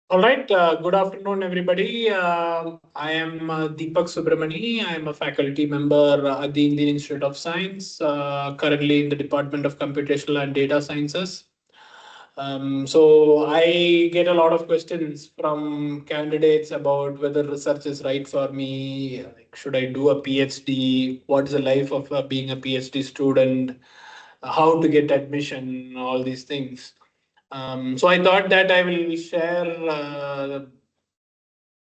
All right. Good afternoon, everybody. I am Deepak Subramani. I am a faculty member at the Indian Institute of Science, currently in the Department of Computational and Data Sciences. So I get a lot of questions from candidates about whether research is right for me. Like, should I do a PhD? What is the life of being a PhD student? How to get admission? All these things. So I thought that I will share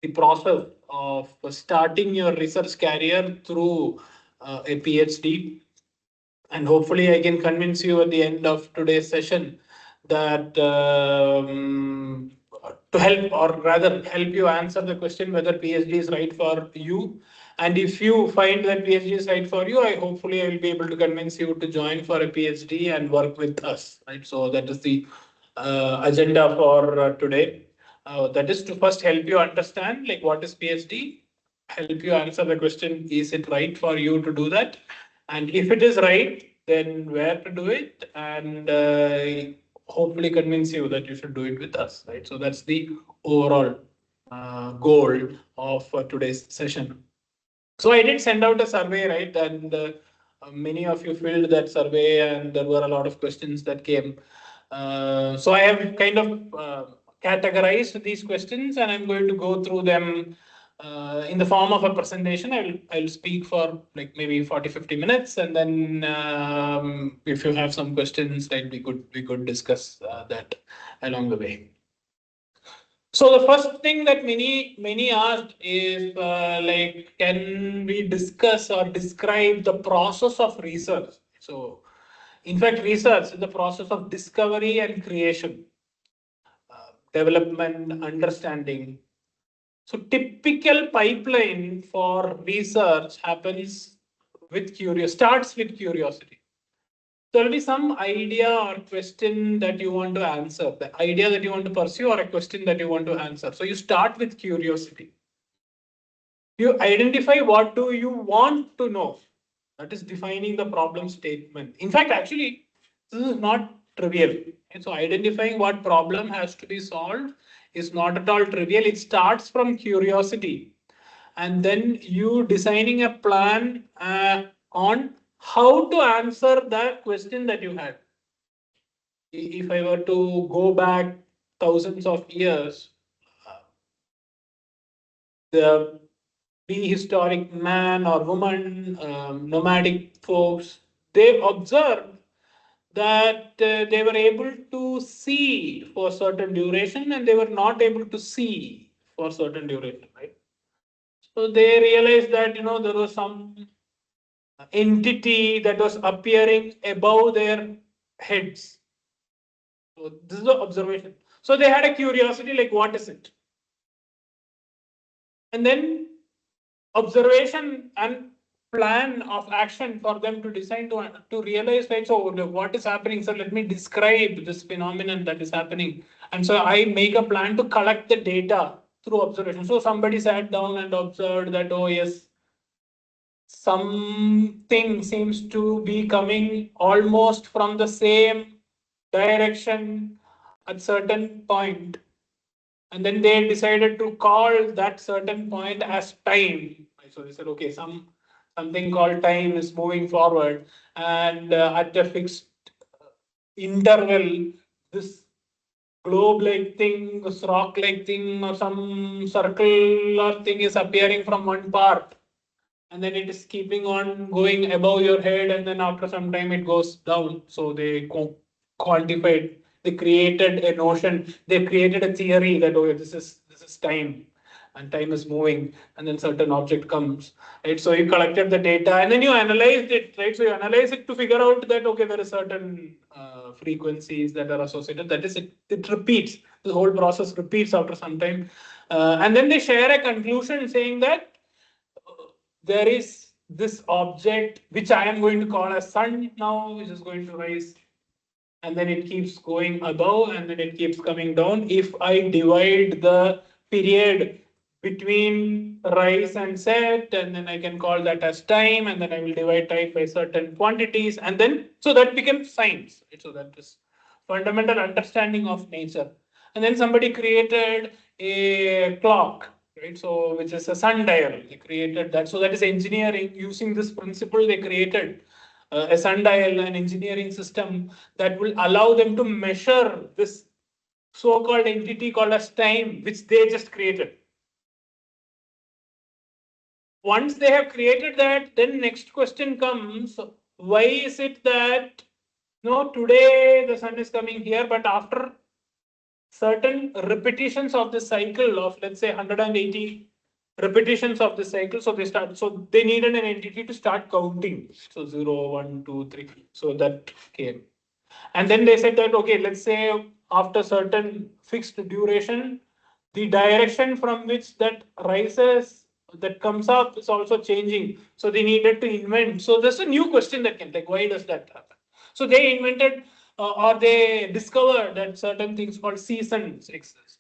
the process of starting your research career through a PhD. And hopefully, I can convince you at the end of today's session that to help, or rather, help you answer the question whether PhD is right for you. And if you find that PhD is right for you, I will be able to convince you to join for a PhD and work with us. Right. So that is the agenda for today. That is to first help you understand like what is PhD, help you answer the question: is it right for you to do that? And if it is right, then where to do it, and hopefully convince you that you should do it with us, right? So that's the overall goal of today's session. So I did send out a survey, right? And many of you filled that survey, and there were a lot of questions that came. So I have kind of categorized these questions, and I'm going to go through them in the form of a presentation. I'll speak for like maybe 40-50 minutes, and then if you have some questions, right, we could discuss that along the way. So the first thing that many asked is like, can we discuss or describe the process of research? So, in fact, research is the process of discovery and creation, development, understanding. So, typical pipeline for research happens with starts with curiosity. There'll be some idea or question that you want to answer, the idea that you want to pursue, or a question that you want to answer. So you start with curiosity. You identify what do you want to know. That is defining the problem statement. In fact, actually, this is not trivial. And so identifying what problem has to be solved is not at all trivial. It starts from curiosity, and then you designing a plan on how to answer the question that you had. If I were to go back thousands of years, the prehistoric man or woman, nomadic folks, they observed that they were able to see for certain duration and they were not able to see for certain duration, right? So they realized that there was some entity that was appearing above their heads. So this is the observation. So they had a curiosity, like what is it? And then observation and plan of action for them to design to realize, right? So what is happening? So let me describe this phenomenon that is happening. And so I make a plan to collect the data through observation. So somebody sat down and observed that, oh yes, something seems to be coming almost from the same direction at certain point, and then they decided to call that certain point as time. So they said, okay, something called time is moving forward, and at a fixed interval, this globe-like thing, this rock-like thing, or some circular thing is appearing from one part, and then it is keeping on going above your head, and then after some time it goes down. So they quantified, they created a notion, they created a theory that, oh, this is time, and time is moving, and then certain object comes, right? So you collected the data and then you analyzed it, right? So you analyze it to figure out that, okay, there are certain frequencies that are associated, that is, it repeats, the whole process repeats after some time, and then they share a conclusion saying that there is this object which I am going to call a sun now, which is going to rise, and then it keeps going above and then it keeps coming down. If I divide the period between rise and set, and then I can call that as time, and then I will divide time by certain quantities, and then so that becomes science. So that is fundamental understanding of nature. And then somebody created a clock, right? So which is a sundial. They created that. So that is engineering. Using this principle, they created a sundial, an engineering system that will allow them to measure this so-called entity called as time, which they just created. Once they have created that, then next question comes, why is it that no, today the sun is coming here, but after certain repetitions of the cycle of, let's say, 180 repetitions of the cycle, so they needed an entity to start counting. So 0, 1, 2, 3. So that came. And then they said that, okay, let's say after certain fixed duration, the direction from which that rises, that comes up is also changing. So they needed to invent. So there's a new question that came, like, why does that happen? So they invented or they discovered that certain things called seasons exist.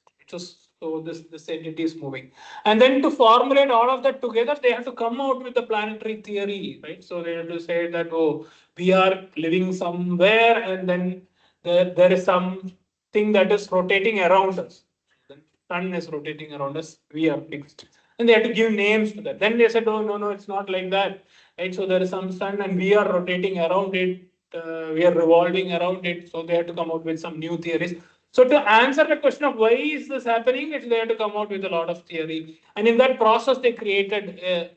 So this entity is moving. And then to formulate all of that together, they have to come out with the planetary theory, right? So they have to say that, oh, we are living somewhere and then there is something that is rotating around us. The sun is rotating around us, we are fixed. And they had to give names to that. Then they said, oh, no, it's not like that. Right? So there is some sun and we are rotating around it. We are revolving around it. So they had to come out with some new theories. So to answer the question of why is this happening, they had to come out with a lot of theory. And in that process, they created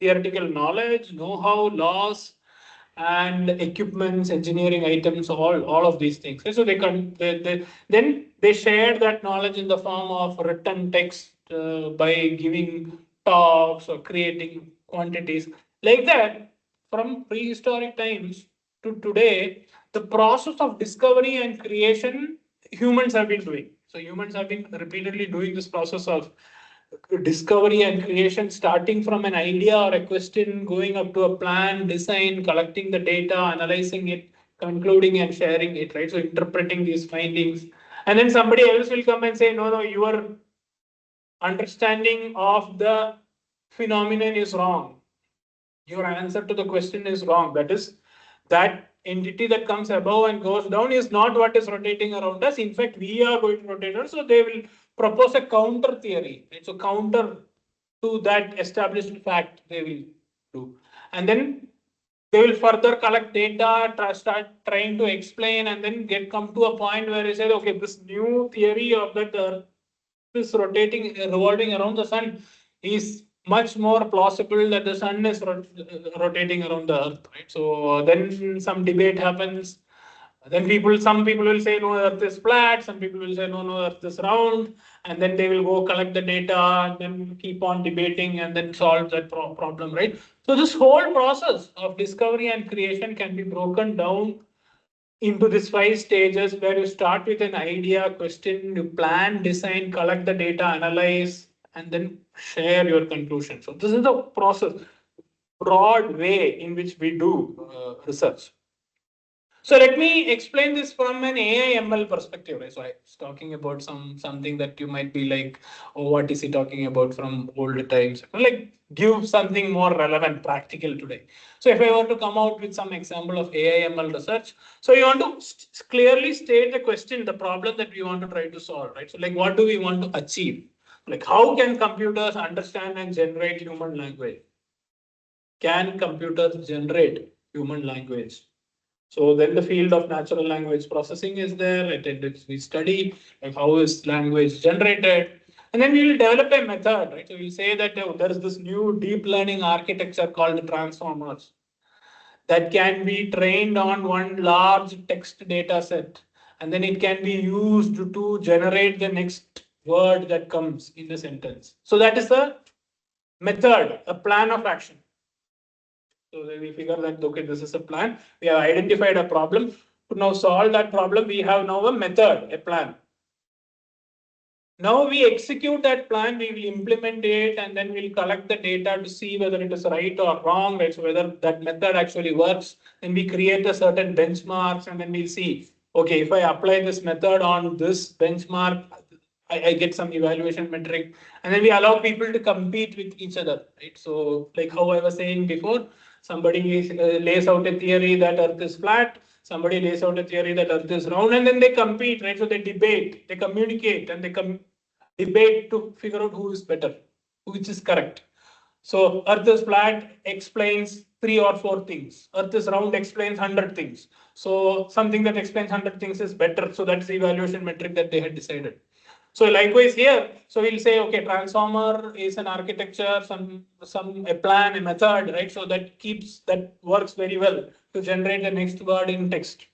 theoretical knowledge, know-how, laws, and equipments, engineering items, all of these things. So then they shared that knowledge in the form of written text by giving talks or creating quantities like that. From prehistoric times to today, the process of discovery and creation humans have been doing. So humans have been repeatedly doing this process of discovery and creation, starting from an idea or a question, going up to a plan, design, collecting the data, analyzing it, concluding and sharing it, right? So interpreting these findings. And then somebody else will come and say, no, your understanding of the phenomenon is wrong. Your answer to the question is wrong. That is, that entity that comes above and goes down is not what is rotating around us. In fact, we are going to rotate around. So they will propose a counter theory. Right? So counter to that established fact they will do. And then they will further collect data, start trying to explain, and then come to a point where they say, okay, this new theory of that Earth is revolving around the sun is much more plausible that the sun is rotating around the earth, right? So then some debate happens. Then some people will say no, earth is flat. Some people will say no, earth is round. And then they will go collect the data and then keep on debating and then solve that problem, right? So this whole process of discovery and creation can be broken down into these 5 stages where you start with an idea, question, you plan, design, collect the data, analyze, and then share your conclusion. So this is the process, broad way in which we do research. So let me explain this from an AI ML perspective. Right? So I was talking about something that you might be like, oh, what is he talking about from old times? Like give something more relevant, practical today. So if I were to come out with some example of AI ML research, so you want to clearly state the question, the problem that we want to try to solve, right? So like what do we want to achieve? Like how can computers understand and generate human language? Can computers generate human language? So then the field of natural language processing is there. We study like how is language generated. And then we will develop a method, right? So we'll say that there is this new deep learning architecture called transformers that can be trained on one large text data set. And then it can be used to generate the next word that comes in the sentence. So that is a method, a plan of action. So then we figure that, okay, this is a plan. We have identified a problem. To now solve that problem, we have now a method, a plan. Now we execute that plan, we will implement it, and then we'll collect the data to see whether it is right or wrong, right? So whether that method actually works. Then we create a certain benchmarks, and then we'll see, okay, if I apply this method on this benchmark, I get some evaluation metric, and then we allow people to compete with each other, right? So like how I was saying before, Somebody lays out a theory that Earth is flat. Somebody lays out a theory that Earth is round, and then they compete, right? So they debate, they communicate, and they debate to figure out who is better, which is correct. So Earth is flat explains 3 or 4 things. Earth is round explains 100 things. So something that explains 100 things is better. So that's the evaluation metric that they had decided. So likewise here, so we'll say, okay, transformer is an architecture, a plan, a method, right? So that works very well to generate the next word in text.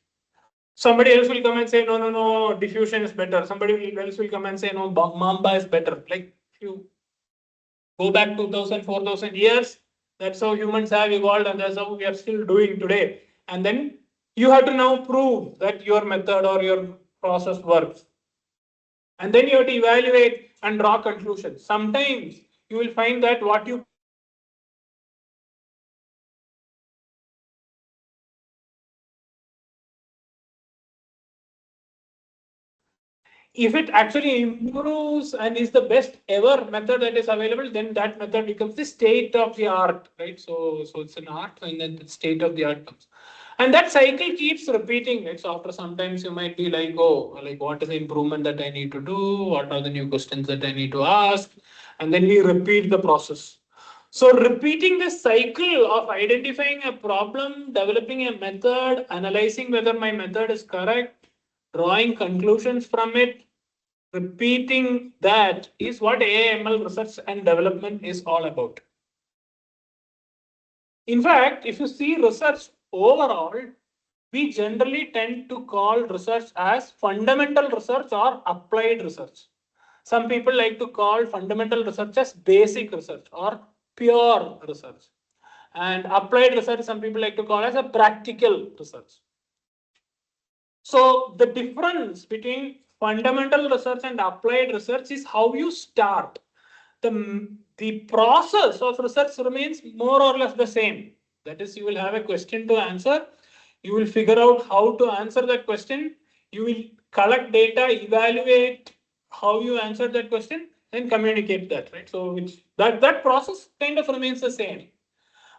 Somebody else will come and say, no, diffusion is better. Somebody else will come and say, no, Mamba is better. Like if you go back 2000, 4000 years, that's how humans have evolved, and that's how we are still doing today. And then you have to now prove that your method or your process works. And then you have to evaluate and draw conclusions. Sometimes you will find that what you if it actually improves and is the best ever method that is available, then that method becomes the state of the art, right? So it's an art, and then the state of the art comes. And that cycle keeps repeating, right? So after sometimes you might be like, oh, like what is the improvement that I need to do? What are the new questions that I need to ask? And then we repeat the process. So repeating this cycle of identifying a problem, developing a method, analyzing whether my method is correct, drawing conclusions from it, repeating that is what AI/ML research and development is all about. In fact, if you see research overall, we generally tend to call research as fundamental research or applied research. Some people like to call fundamental research as basic research or pure research. And applied research, some people like to call as a practical research. So the difference between fundamental research and applied research is how you start. The process of research remains more or less the same. That is, you will have a question to answer. You will figure out how to answer that question. You will collect data, evaluate how you answered that question, and communicate that, right? So that process kind of remains the same.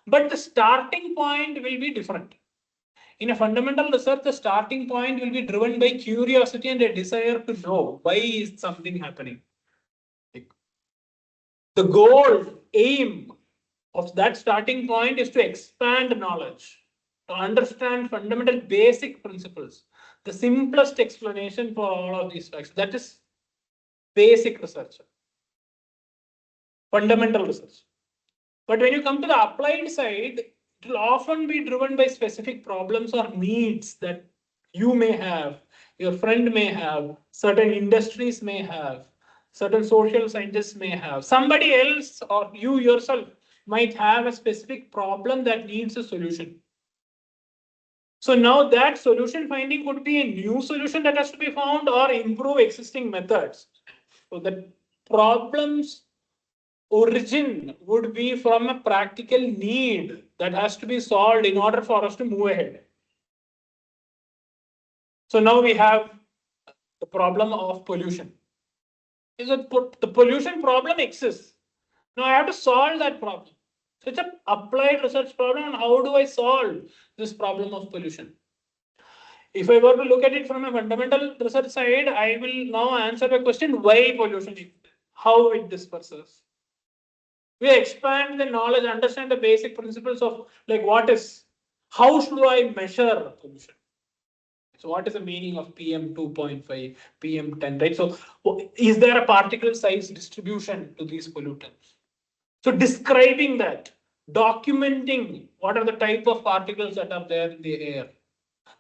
But the starting point will be different. In a fundamental research, the starting point will be driven by curiosity and a desire to know why is something happening. The goal, aim of that starting point is to expand knowledge, to understand fundamental basic principles. The simplest explanation for all of these facts. That is basic research, fundamental research. But when you come to the applied side, it will often be driven by specific problems or needs that you may have, your friend may have, certain industries may have, certain social scientists may have, somebody else or you yourself might have a specific problem that needs a solution. So now that solution finding could be a new solution that has to be found or improve existing methods. So the problems origin would be from a practical need that has to be solved in order for us to move ahead. So now we have the problem of pollution. Is that the pollution problem exists? Now I have to solve that problem. So it's an applied research problem on how do I solve this problem of pollution. If I were to look at it from a fundamental research side, I will now answer the question why pollution exists, how it disperses. We expand the knowledge, understand the basic principles of like how should I measure pollution? So what is the meaning of PM 2.5, PM 10, right? So is there a particle size distribution to these pollutants? So describing that, documenting what are the type of particles that are there in the air.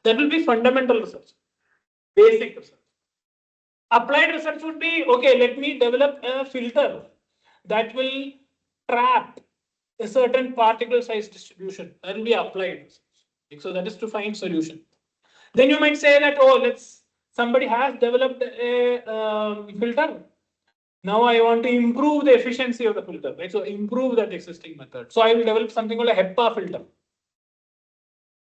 That will be fundamental research, basic research. Applied research would be, okay, let me develop a filter that will trap a certain particle size distribution. That will be applied research. So that is to find solution. Then you might say that, oh, somebody has developed a filter. Now I want to improve the efficiency of the filter, right? So improve that existing method. So I will develop something called a HEPA filter.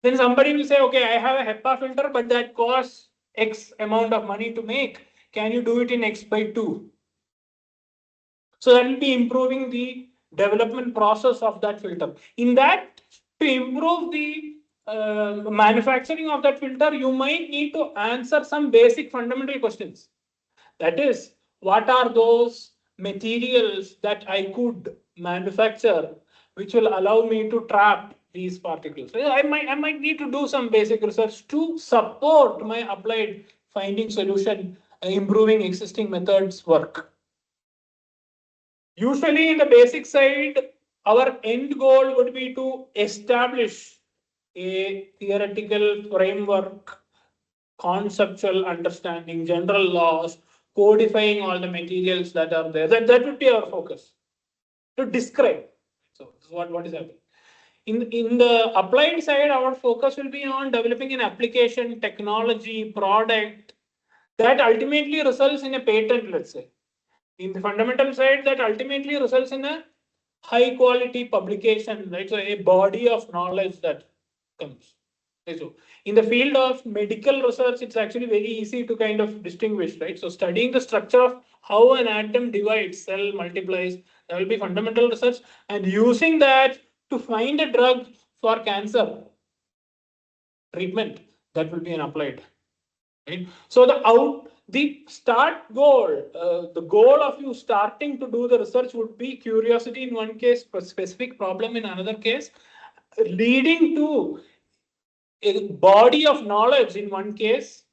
Then somebody will say, okay, I have a HEPA filter, but that costs X amount of money to make. Can you do it in X by 2? So that will be improving the development process of that filter. In that To improve the manufacturing of that filter, you might need to answer some basic fundamental questions. That is, what are those materials that I could manufacture which will allow me to trap these particles? I might need to do some basic research to support my applied finding solution, improving existing methods work. Usually in the basic side, our end goal would be to establish a theoretical framework, conceptual understanding, general laws, codifying all the materials that are there. That would be our focus. To describe. So this is what is happening. In the applied side, our focus will be on developing an application, technology, product that ultimately results in a patent, let's say. In the fundamental side, that ultimately results in a high quality publication, right? So a body of knowledge that comes. Okay, so in the field of medical research, it's actually very easy to kind of distinguish, right? So studying the structure of how an atom divides, cell multiplies, that will be fundamental research, and using that to find a drug for cancer treatment, that will be an applied. Right? So the start goal, the goal of you starting to do the research would be curiosity in one case, specific problem in another case, leading to a body of knowledge in one case,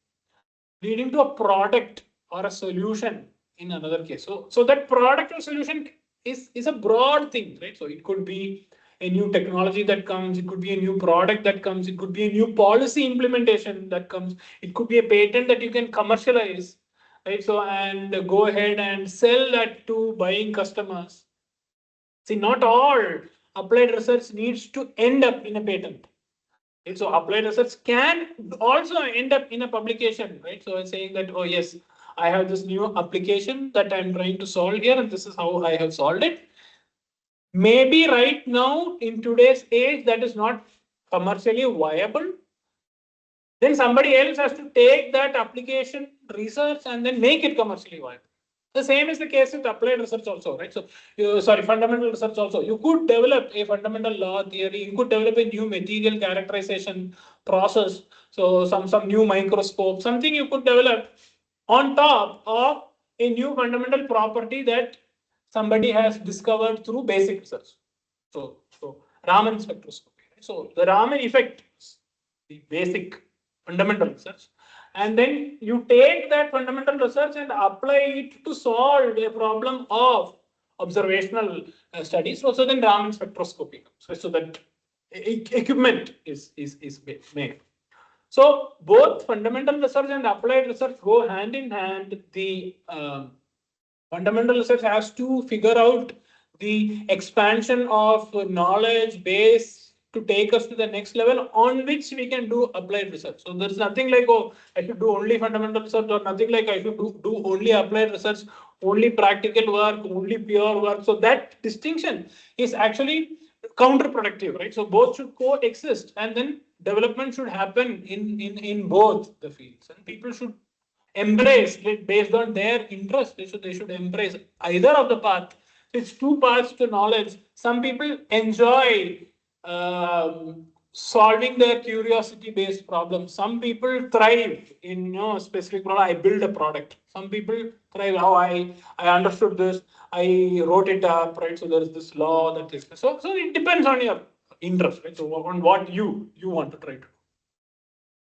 leading to a product or a solution in another case. So that product or solution is a broad thing, right? So it could be a new technology that comes, it could be a new product that comes, it could be a new policy implementation that comes, it could be a patent that you can commercialize, right? So and go ahead and sell that to buying customers. See, not all applied research needs to end up in a patent. Right? So applied research can also end up in a publication, right? So I'm saying that, oh yes, I have this new application that I'm trying to solve here, and this is how I have solved it. Maybe right now in today's age that is not commercially viable. Then somebody else has to take that application research and then make it commercially viable. The same is the case with applied research also, right? So, fundamental research also. You could develop a fundamental law theory. You could develop a new material characterization process. So, some new microscope, something you could develop on top of a new fundamental property that somebody has discovered through basic research. So Raman spectroscopy. Right? So the Raman effect is the basic fundamental research. And then you take that fundamental research and apply it to solve a problem of observational studies. So then Raman spectroscopy. So that equipment is made. So both fundamental research and applied research go hand in hand. The fundamental research has to figure out the expansion of knowledge base to take us to the next level on which we can do applied research. So there's nothing like, oh, I should do only fundamental research, or nothing like I should do only applied research, only practical work, only pure work. So that distinction is actually counterproductive, right? So both should coexist, and then development should happen in both the fields, and people should embrace it based on their interest. They should embrace either of the path. It's two paths to knowledge. Some people enjoy solving their curiosity based problems. Some people thrive in specific problem. I build a product. Some people thrive. How I understood this. I wrote it up, right? So there is this law that is. So it depends on your interest, right? So on what you want to try to do.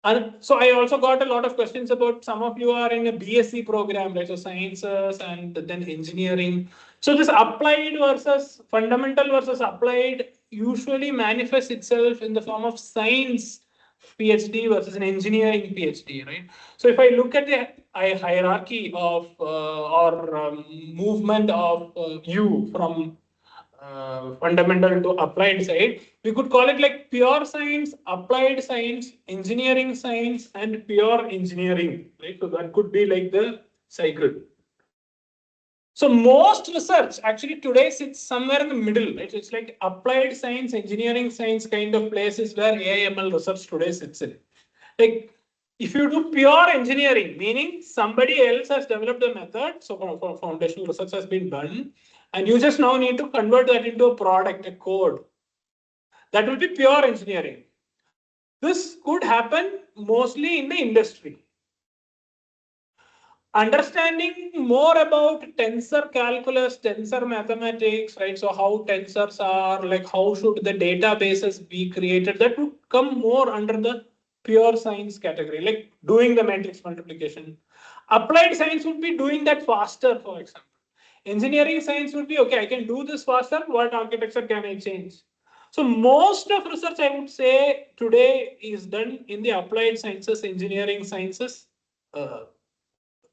And so I also got a lot of questions about, some of you are in a BSc program, right? So sciences and then engineering. So this applied versus fundamental versus applied usually manifests itself in the form of science PhD versus an engineering PhD, right? So if I look at the hierarchy of movement of you from fundamental to applied side, we could call it like pure science, applied science, engineering science, and pure engineering, right? So that could be like the cycle. So most research actually today sits somewhere in the middle, right? So it's like applied science, engineering science kind of places where AIML research today sits in. Like if you do pure engineering, meaning somebody else has developed a method, so foundational research has been done, and you just now need to convert that into a product, a code. That will be pure engineering. This could happen mostly in the industry. Understanding more about tensor calculus, tensor mathematics, right? So how tensors are, like how should the databases be created, that would come more under the pure science category, like doing the matrix multiplication. Applied science would be doing that faster, for example. Engineering science would be, okay, I can do this faster, what architecture can I change? So most of research, I would say, today is done in the applied sciences, engineering sciences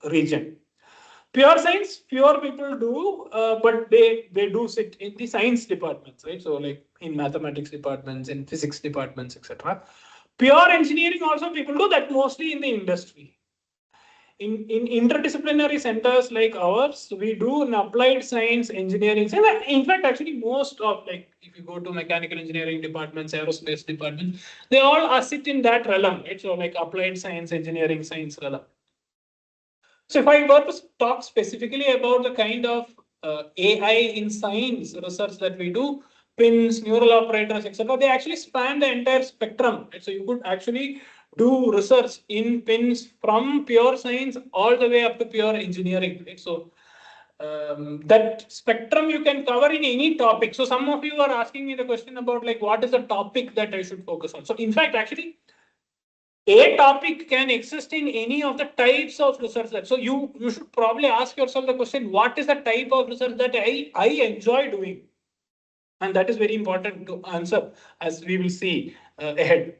region. Pure science, fewer people do, but they do sit in the science departments, right? So like in mathematics departments, in physics departments, etc. Pure engineering also people do that mostly in the industry. In interdisciplinary centers like ours, we do an applied science engineering. In fact, actually, most of, like if you go to mechanical engineering departments, aerospace departments, they all are sit in that realm, right? So like applied science, engineering science realm. So if I were to talk specifically about the kind of AI in science research that we do, pins, neural operators, etc., they actually span the entire spectrum. Right? So you could actually do research in pins from pure science all the way up to pure engineering. Right? So that spectrum you can cover in any topic. So some of you are asking me the question about like what is the topic that I should focus on. So in fact, actually, a topic can exist in any of the types of research that, so you should probably ask yourself the question, what is the type of research that I enjoy doing? And that is very important to answer, as we will see ahead.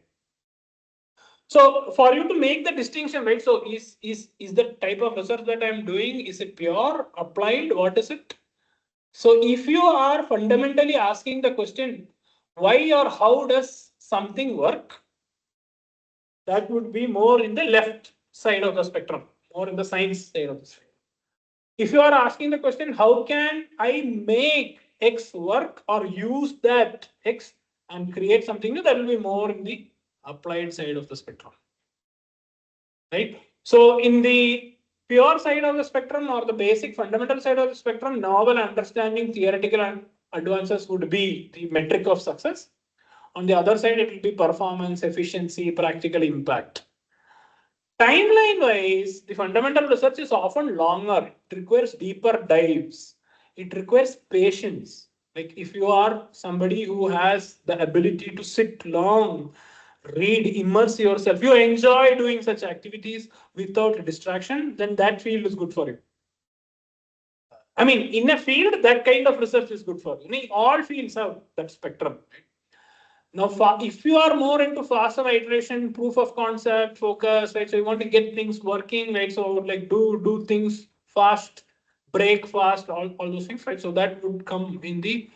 So for you to make the distinction, right? So is the type of research that I'm doing, is it pure, applied, what is it? So if you are fundamentally asking the question, why or how does something work? That would be more in the left side of the spectrum, more in the science side of the spectrum. If you are asking the question, how can I make X work or use that X and create something new, that will be more in the applied side of the spectrum. Right? So in the pure side of the spectrum or the basic fundamental side of the spectrum, novel understanding, theoretical advances would be the metric of success. On the other side, it will be performance, efficiency, practical impact. Timeline wise, the fundamental research is often longer. It requires deeper dives. It requires patience. Like if you are somebody who has the ability to sit long, read, immerse yourself, you enjoy doing such activities without distraction, then that field is good for you. I mean, in a field, that kind of research is good for you. All fields have that spectrum. Now, if you are more into faster iteration, proof of concept, focus, right? So you want to get things working, right? So like do things fast, break fast, all those things, right? So that would come in the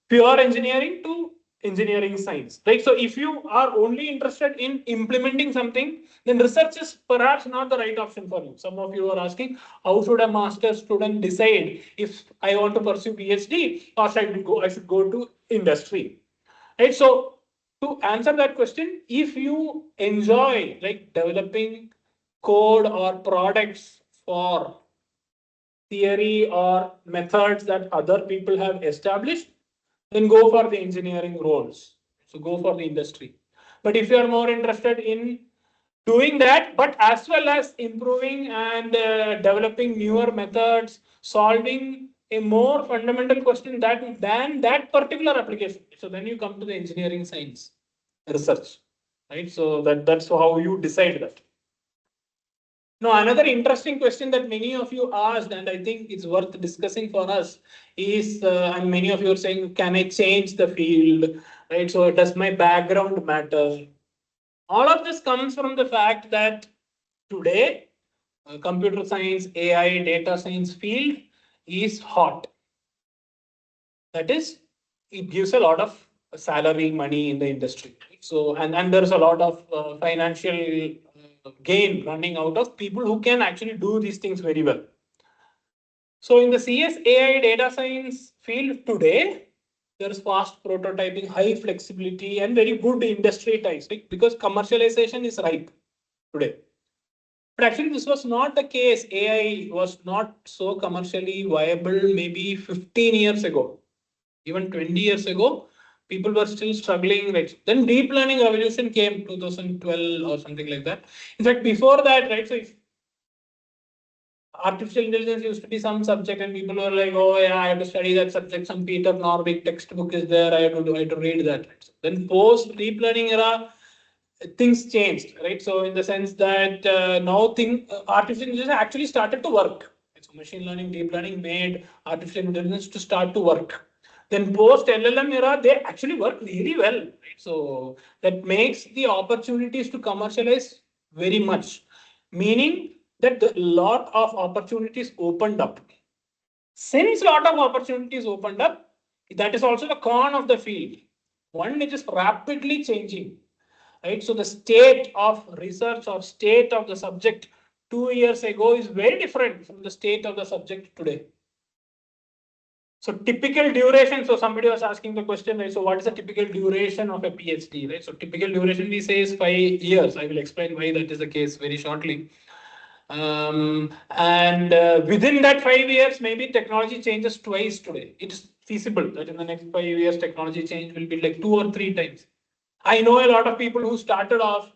pure engineering to engineering science, right? So if you are only interested in implementing something, then research is perhaps not the right option for you. Some of you are asking, how should a master student decide if I want to pursue PhD or I should go to industry? Right. So to answer that question, if you enjoy like developing code or products for theory or methods that other people have established, then go for the engineering roles. So go for the industry. But if you are more interested in doing that, but as well as improving and developing newer methods, solving a more fundamental question than that particular application. So then you come to the engineering science research, right? So that's how you decide that. Now, another interesting question that many of you asked, and I think it's worth discussing for us, is, and many of you are saying, can I change the field, right? So does my background matter? All of this comes from the fact that today, computer science, AI, data science field is hot. That is, it gives a lot of salary, money in the industry. So, and there's a lot of financial gain running out of people who can actually do these things very well. So in the CS, AI, data science field today, there's fast prototyping, high flexibility, and very good industry ties, right? Because commercialization is ripe today. But actually, this was not the case. AI was not so commercially viable maybe 15 years ago, even 20 years ago. People were still struggling, right? Then deep learning revolution came 2012 or something like that. In fact, before that, right? So if artificial intelligence used to be some subject and people were like, oh yeah, I have to study that subject. Some Peter Norvig textbook is there. I have to read that. Right? So then post deep learning era, things changed, right? So in the sense that now artificial intelligence actually started to work. So machine learning, deep learning made artificial intelligence to start to work. Then post LLM era, they actually work really well, right? So that makes the opportunities to commercialize very much, meaning that a lot of opportunities opened up. Since a lot of opportunities opened up, that is also the con of the field. One, it is rapidly changing, right? So the state of research or state of the subject 2 years ago is very different from the state of the subject today. So typical duration, so somebody was asking the question, right? So what is the typical duration of a PhD, right? So typical duration we say is 5 years. I will explain why that is the case very shortly. And within that 5 years, maybe technology changes twice today. It is feasible that in the next 5 years, technology change will be like 2 or 3 times. I know a lot of people who started off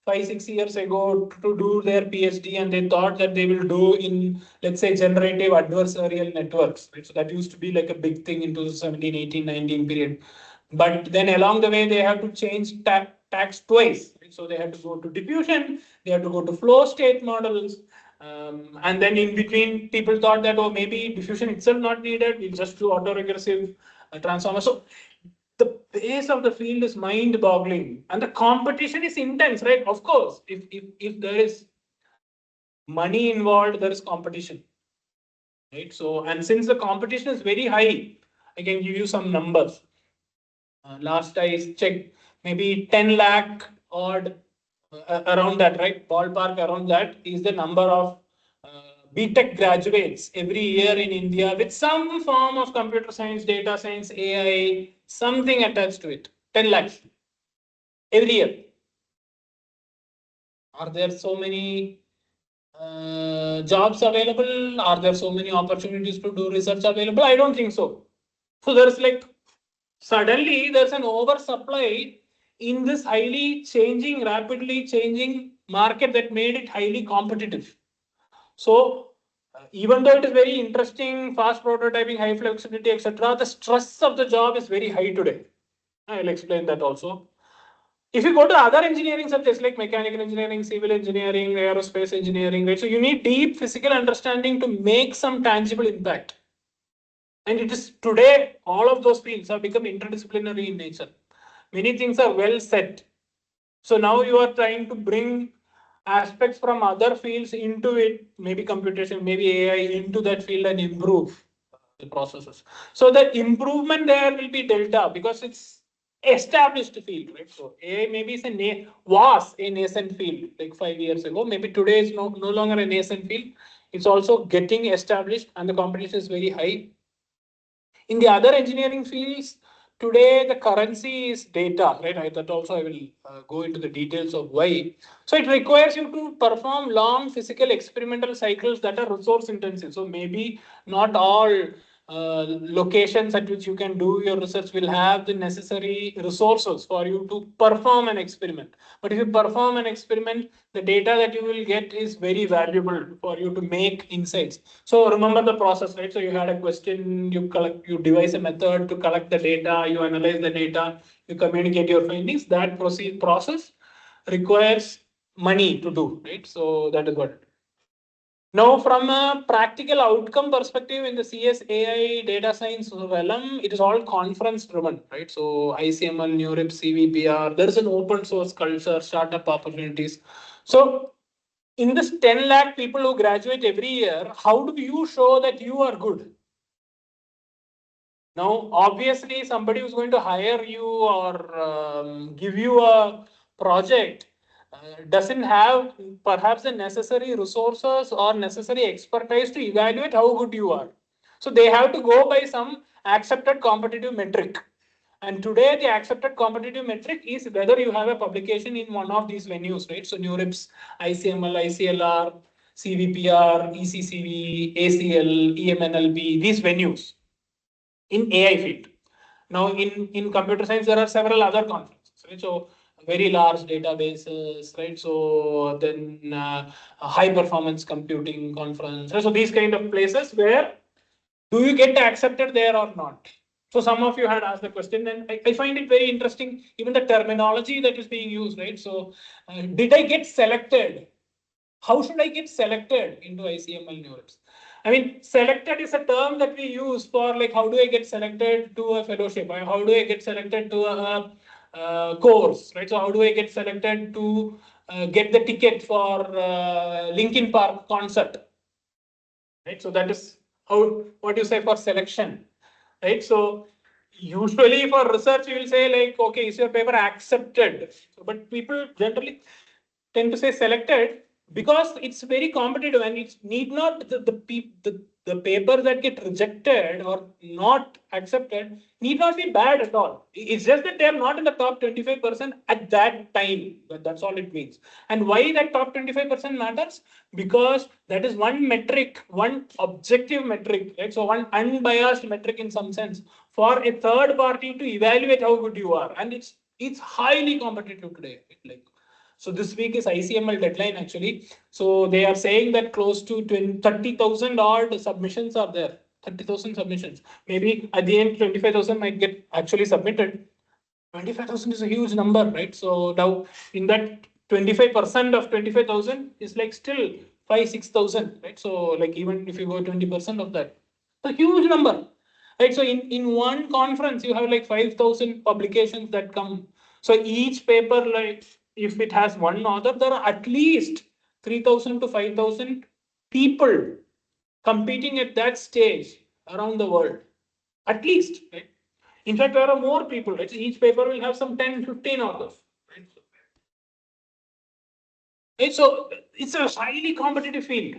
5, 6 years ago to do their PhD and they thought that they will do in, let's say, generative adversarial networks. Right? So that used to be like a big thing in 2017, 18, 19 period. But then along the way, they have to change tax twice. Right? So they have to go to diffusion, they have to go to flow state models. And then in between, people thought that, oh, maybe diffusion itself not needed, we'll just do autoregressive transformer. So the pace of the field is mind boggling and the competition is intense, right? Of course, if there is money involved, there is competition, right? So, and since the competition is very high, I can give you some numbers. Last I checked, maybe 10 lakh odd around that, right? Ballpark around that is the number of BTech graduates every year in India with some form of computer science, data science, AI, something attached to it. 10 lakhs every year. Are there so many jobs available? Are there so many opportunities to do research available? I don't think so. So there's like suddenly there's an oversupply in this highly changing, rapidly changing market that made it highly competitive. So even though it is very interesting, fast prototyping, high flexibility, etc., the stress of the job is very high today. I will explain that also. If you go to other engineering subjects like mechanical engineering, civil engineering, aerospace engineering, right? So you need deep physical understanding to make some tangible impact. And it is today, all of those fields have become interdisciplinary in nature. Many things are well set. So now you are trying to bring aspects from other fields into it, maybe computation, maybe AI into that field and improve the processes. So the improvement there will be delta because it's established field, right? So AI maybe is was a nascent field like 5 years ago. Maybe today is no longer a nascent field. It's also getting established and the competition is very high. In the other engineering fields, today the currency is data, right? That also I will go into the details of why. So it requires you to perform long physical experimental cycles that are resource intensive. So maybe not all locations at which you can do your research will have the necessary resources for you to perform an experiment. But if you perform an experiment, the data that you will get is very valuable for you to make insights. So remember the process, right? So you had a question, you devise a method to collect the data, you analyze the data, you communicate your findings. That process requires money to do, right? So that is what. Now, from a practical outcome perspective in the CS AI data science realm, it is all conference driven, right? So ICML, NeurIP, CVPR, there is an open source culture, startup opportunities. So in this 10 lakh people who graduate every year, how do you show that you are good? Now, obviously, somebody who's going to hire you or give you a project doesn't have perhaps the necessary resources or necessary expertise to evaluate how good you are. So they have to go by some accepted competitive metric. And today, the accepted competitive metric is whether you have a publication in one of these venues, right? So NeurIPS, ICML, ICLR, CVPR, ECCV, ACL, EMNLB, these venues in AI field. Now in computer science, there are several other conferences, right? So very large databases, right? So then high performance computing conference, right? So these kind of places where do you get accepted there or not? So some of you had asked the question, and I find it very interesting, even the terminology that is being used, right? So did I get selected? How should I get selected into ICML Neurips? I mean, selected is a term that we use for like, how do I get selected to a fellowship? How do I get selected to a course, right? So how do I get selected to get the ticket for Linkin Park concert, right? So that is how, what you say for selection, right? So usually for research, you will say like, okay, is your paper accepted? So, but people generally tend to say selected because it's very competitive and it need not the papers that get rejected or not accepted need not be bad at all. It's just that they're not in the top 25% at that time. That's all it means. And why that top 25% matters? Because that is one metric, one objective metric, right? So one unbiased metric in some sense for a third party to evaluate how good you are. And it's highly competitive today. Like, so this week is ICML deadline actually. So they are saying that close to 30,000 odd submissions are there. 30,000 submissions. Maybe at the end, 25,000 might get actually submitted. 25,000 is a huge number, right? So now in that 25% of 25,000 is like still 5-6,000, right? So like even if you go 20% of that, it's a huge number, right? So in one conference, you have like 5,000 publications that come. So each paper, like if it has one author, there are at least 3,000 to 5,000 people competing at that stage around the world. At least, right? In fact, there are more people, right? Each paper will have some 10, 15 authors. Right? So it's a highly competitive field.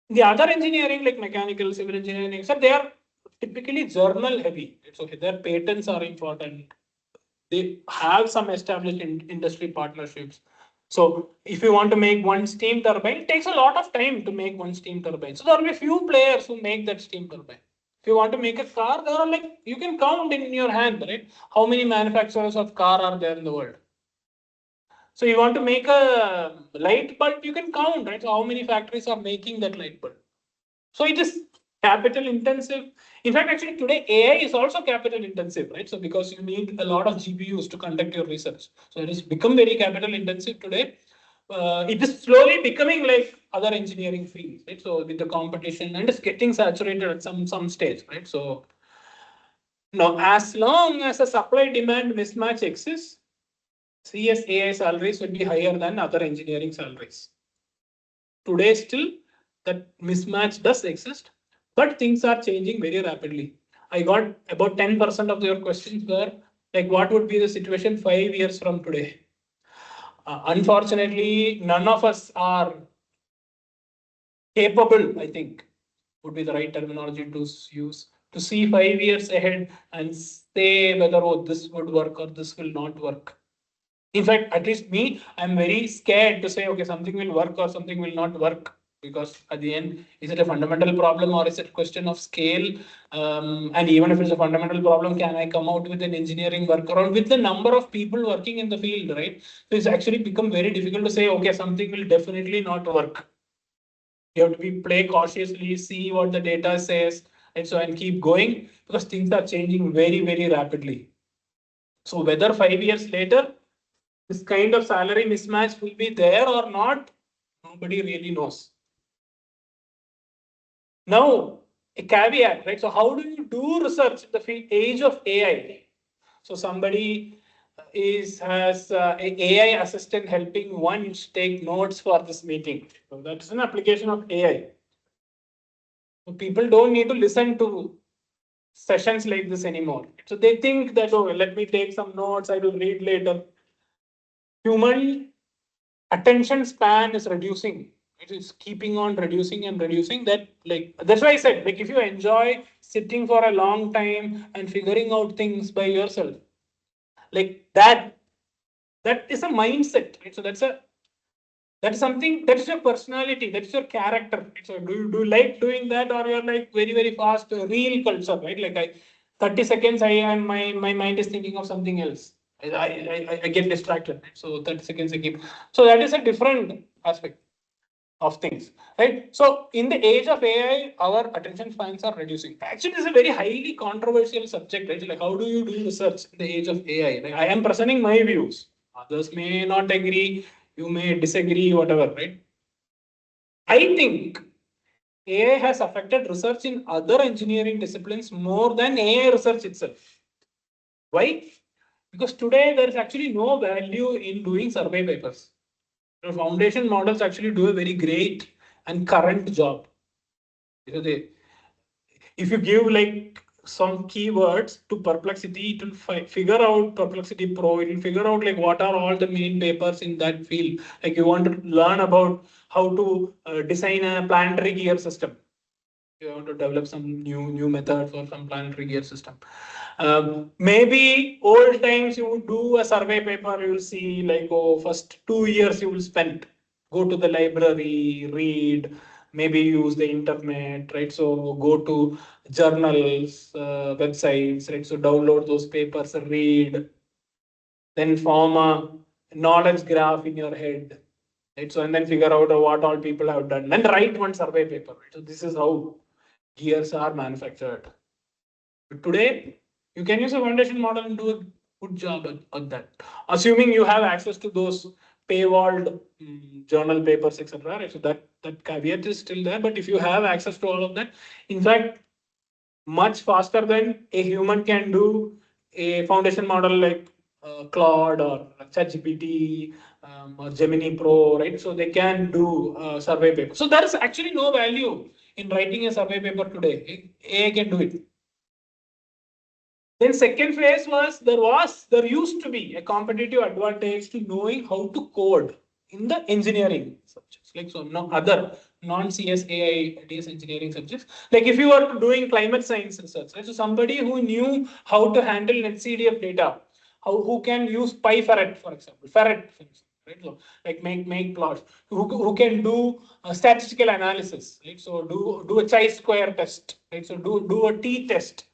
The other engineering, like mechanical, civil engineering, so they are typically journal heavy. So their patents are important. They have some established industry partnerships. So if you want to make one steam turbine, it takes a lot of time to make one steam turbine. So there will be few players who make that steam turbine. If you want to make a car, there are like, you can count in your hand, right? How many manufacturers of car are there in the world? So you want to make a light bulb, you can count, right? So how many factories are making that light bulb? So it is capital intensive. In fact, actually today AI is also capital intensive, right? So because you need a lot of GPUs to conduct your research. So it has become very capital intensive today. It is slowly becoming like other engineering fields, right? So with the competition and it's getting saturated at some stage, right? So now as long as a supply demand mismatch exists, CS AI salaries will be higher than other engineering salaries. Today still that mismatch does exist, but things are changing very rapidly. I got about 10% of your questions were like, what would be the situation 5 years from today? Unfortunately, none of us are capable, I think, would be the right terminology to use, to see 5 years ahead and say whether, oh, this would work or this will not work. In fact, at least me, I'm very scared to say, okay, something will work or something will not work. Because at the end, is it a fundamental problem or is it a question of scale? And even if it's a fundamental problem, can I come out with an engineering workaround with the number of people working in the field, right? So it's actually become very difficult to say, okay, something will definitely not work. You have to be play cautiously, see what the data says, and so and keep going because things are changing very, very rapidly. So whether 5 years later this kind of salary mismatch will be there or not, nobody really knows. Now, a caveat, right? So, how do you do research in the age of AI? So, somebody has an AI assistant helping one take notes for this meeting. So, that's an application of AI. So people don't need to listen to sessions like this anymore. So they think that, oh, let me take some notes, I will read later. Human attention span is reducing. It is keeping on reducing and reducing. That, like, that's why I said, like, if you enjoy sitting for a long time and figuring out things by yourself, like that is a mindset, right? So that's something, that's your personality, that's your character. Right? So do you like doing that, or you're like very, very fast real culture, right? Like 30 seconds, my mind is thinking of something else. I get distracted. So 30 seconds I keep. So that is a different aspect of things, right? So in the age of AI, our attention spans are reducing. Actually, it's a very highly controversial subject, right? Like, how do you do research in the age of AI? Like, I am presenting my views. Others may not agree. You may disagree, whatever, right? I think AI has affected research in other engineering disciplines more than AI research itself. Why? Because today there is actually no value in doing survey papers. The foundation models actually do a very great and current job. So if you give like some keywords to Perplexity, it will figure out Perplexity Pro. It will figure out like what are all the main papers in that field. Like you want to learn about how to design a planetary gear system. You want to develop some new method for some planetary gear system. Maybe old times you would do a survey paper, you will see like, oh, first 2 years you will spend, go to the library, read, maybe use the internet, right? So go to journals, websites, right? So download those papers, read, then form a knowledge graph in your head, right? So and then figure out what all people have done, then write one survey paper, right? So this is how gears are manufactured. But today, you can use a foundation model and do a good job at that. Assuming you have access to those paywalled journal papers, etc. Right? So that caveat is still there. But if you have access to all of that, in fact, much faster than a human can do a foundation model like Claude or ChatGPT or Gemini Pro, right? So they can do survey paper. So there is actually no value in writing a survey paper today. AI can do it. Then second phase was there used to be a competitive advantage to knowing how to code in the engineering subjects, like so no other non-CS AI DS engineering subjects. Like if you were doing climate science research, right? So somebody who knew how to handle NetCDF data, who can use PyFerret, for example, ferret, for example, right? So like make plots, who can do statistical analysis, right? So do a chi-square test, right? So do a t-test,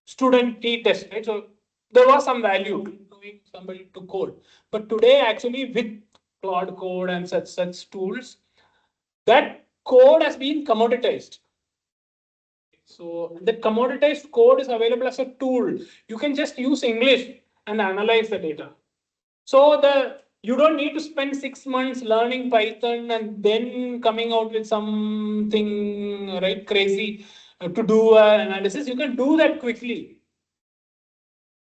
student t-test, right? So there was some value to doing somebody to code. But today, actually, with Claude Code and such tools, that code has been commoditized. So the commoditized code is available as a tool. You can just use English and analyze the data. So you don't need to spend 6 months learning Python and then coming out with something right crazy to do an analysis. You can do that quickly.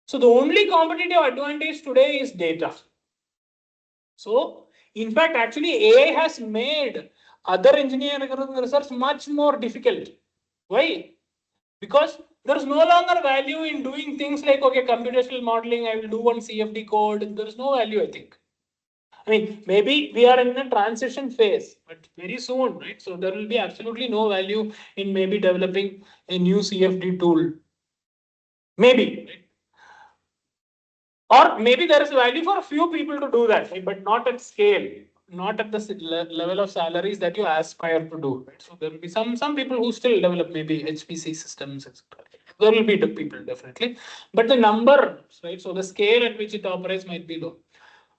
So the only competitive advantage today is data. So in fact, actually AI has made other engineering research much more difficult. Why? Because there's no longer value in doing things like, okay, computational modeling, I will do one CFD code. There's no value, I think. I mean, maybe we are in a transition phase, but very soon, right? So there will be absolutely no value in maybe developing a new CFD tool. Maybe, right? Or maybe there is value for a few people to do that, right? But not at scale, not at the level of salaries that you aspire to do. Right? So there will be some people who still develop maybe HPC systems, etc. There will be the people definitely, but the number, right? So the scale at which it operates might be low.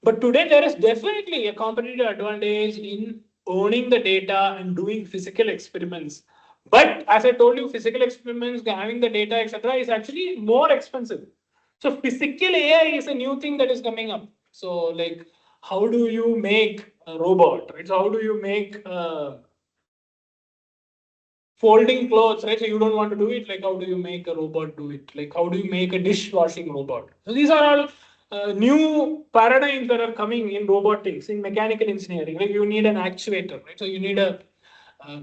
But today there is definitely a competitive advantage in owning the data and doing physical experiments. But as I told you, physical experiments, having the data, etc., is actually more expensive. So physical AI is a new thing that is coming up. So like, how do you make a robot? Right? So how do you make folding clothes, right? So you don't want to do it. Like, how do you make a robot do it? Like, how do you make a dishwashing robot? So these are all new paradigms that are coming in robotics, in mechanical engineering. Like, you need an actuator, right? So you need a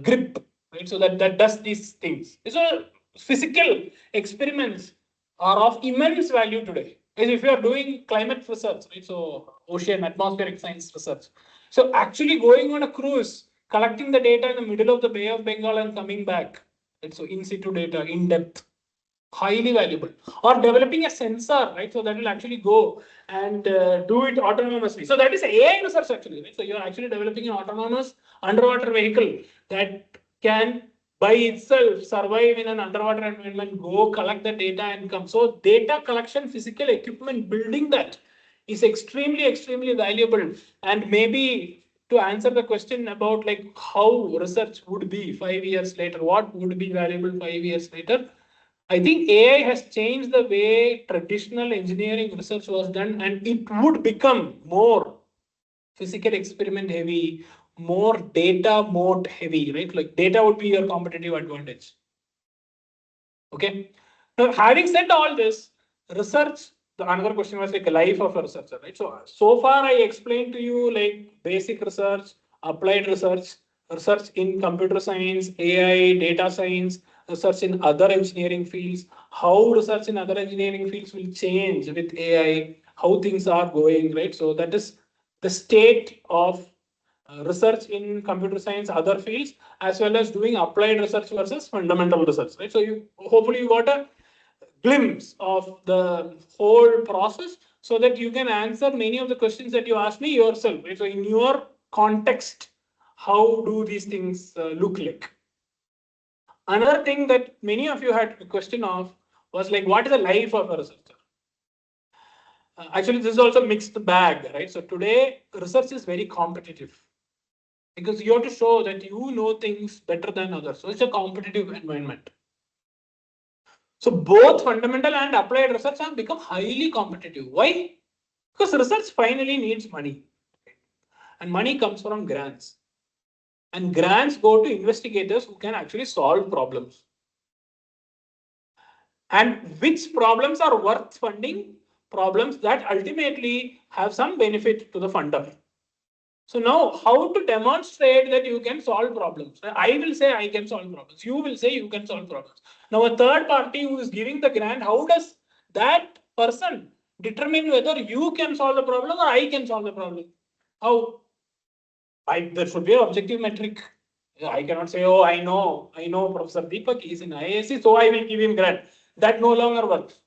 grip, right? So that does these things. So physical experiments are of immense value today. If you are doing climate research, right? So ocean atmospheric science research. So actually going on a cruise, collecting the data in the middle of the Bay of Bengal and coming back. Right? So in situ data, in depth, highly valuable. Or developing a sensor, right? So that will actually go and do it autonomously. So that is AI research actually, right? So you're actually developing an autonomous underwater vehicle that can by itself survive in an underwater environment, go collect the data and come. So data collection, physical equipment, building that is extremely, extremely valuable. And maybe to answer the question about like how research would be 5 years later, what would be valuable 5 years later, I think AI has changed the way traditional engineering research was done, and it would become more physical experiment heavy, more data mode heavy, right? Like data would be your competitive advantage. Okay. Now, having said all this, research, the another question was like a life of a researcher, right? So far I explained to you like basic research, applied research, research in computer science, AI, data science, research in other engineering fields, how research in other engineering fields will change with AI, how things are going, right? So that is the state of research in computer science, other fields, as well as doing applied research versus fundamental research, right? So you hopefully you got a glimpse of the whole process so that you can answer many of the questions that you asked me yourself, right? So in your context, how do these things look like? Another thing that many of you had a question of was like, what is the life of a researcher? Actually, this is also mixed bag, right? So today, research is very competitive because you have to show that you know things better than others. So it's a competitive environment. So both fundamental and applied research have become highly competitive. Why? Because research finally needs money. And money comes from grants. And grants go to investigators who can actually solve problems. And which problems are worth funding? Problems that ultimately have some benefit to the funder. So now, how to demonstrate that you can solve problems? I will say I can solve problems. You will say you can solve problems. Now, a third party who is giving the grant, how does that person determine whether you can solve the problem or I can solve the problem? How? There should be an objective metric. I cannot say, oh, I know Professor Deepak is in IAC, so I will give him grant. That no longer works.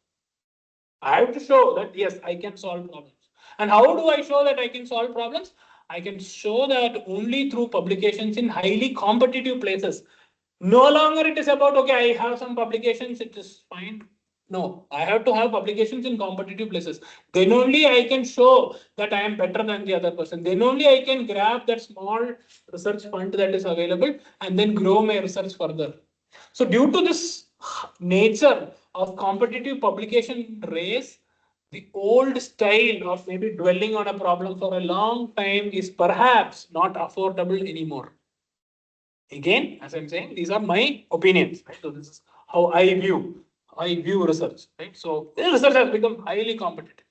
I have to show that yes, I can solve problems. And how do I show that I can solve problems? I can show that only through publications in highly competitive places. No longer it is about, okay, I have some publications, it is fine. No, I have to have publications in competitive places. Then only I can show that I am better than the other person. Then only I can grab that small research fund that is available and then grow my research further. So due to this nature of competitive publication race, the old style of maybe dwelling on a problem for a long time is perhaps not affordable anymore. Again, as I'm saying, these are my opinions. Right? So this is how I view research. Right? So research has become highly competitive,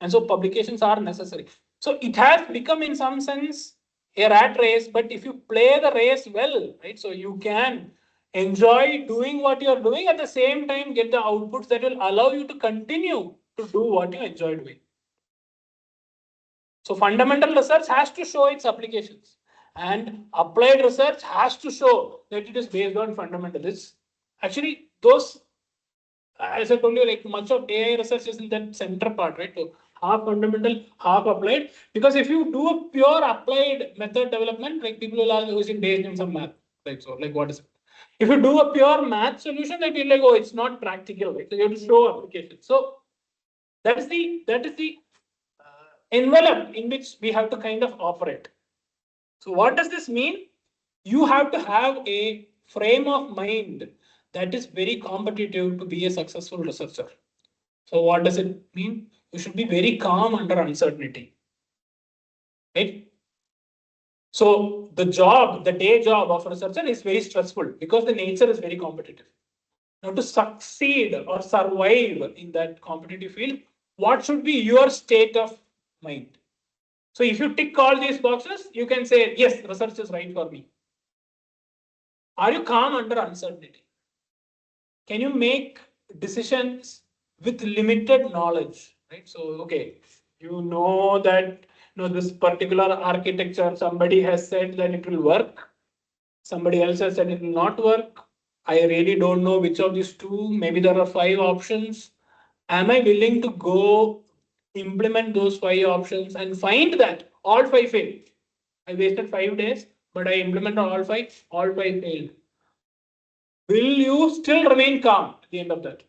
and so publications are necessary. So it has become, in some sense, a rat race. But if you play the race well, right, so you can enjoy doing what you're doing at the same time get the outputs that will allow you to continue to do what you enjoy doing. So fundamental research has to show its applications, and applied research has to show that it is based on fundamentals. Actually, those, as I told you, like much of AI research is in that center part, right? So half fundamental, half applied. Because if you do a pure applied method development, like people will ask, oh, is it based in some math? Like so, like what is it? If you do a pure math solution, they feel like, oh, it's not practical, right? So you have to show application. So that is the envelope in which we have to kind of operate. So what does this mean? You have to have a frame of mind that is very competitive to be a successful researcher. So what does it mean? You should be very calm under uncertainty, right? So the day job of a researcher is very stressful because the nature is very competitive. Now to succeed or survive in that competitive field, what should be your state of mind? So if you tick all these boxes, you can say, yes, research is right for me. Are you calm under uncertainty? Can you make decisions with limited knowledge? Right. So, okay, you know that this particular architecture, somebody has said that it will work. Somebody else has said it will not work. I really don't know which of these two. Maybe there are 5 options. Am I willing to go implement those 5 options and find that all 5 fail? I wasted 5 days, but I implemented all 5 failed. Will you still remain calm at the end of that?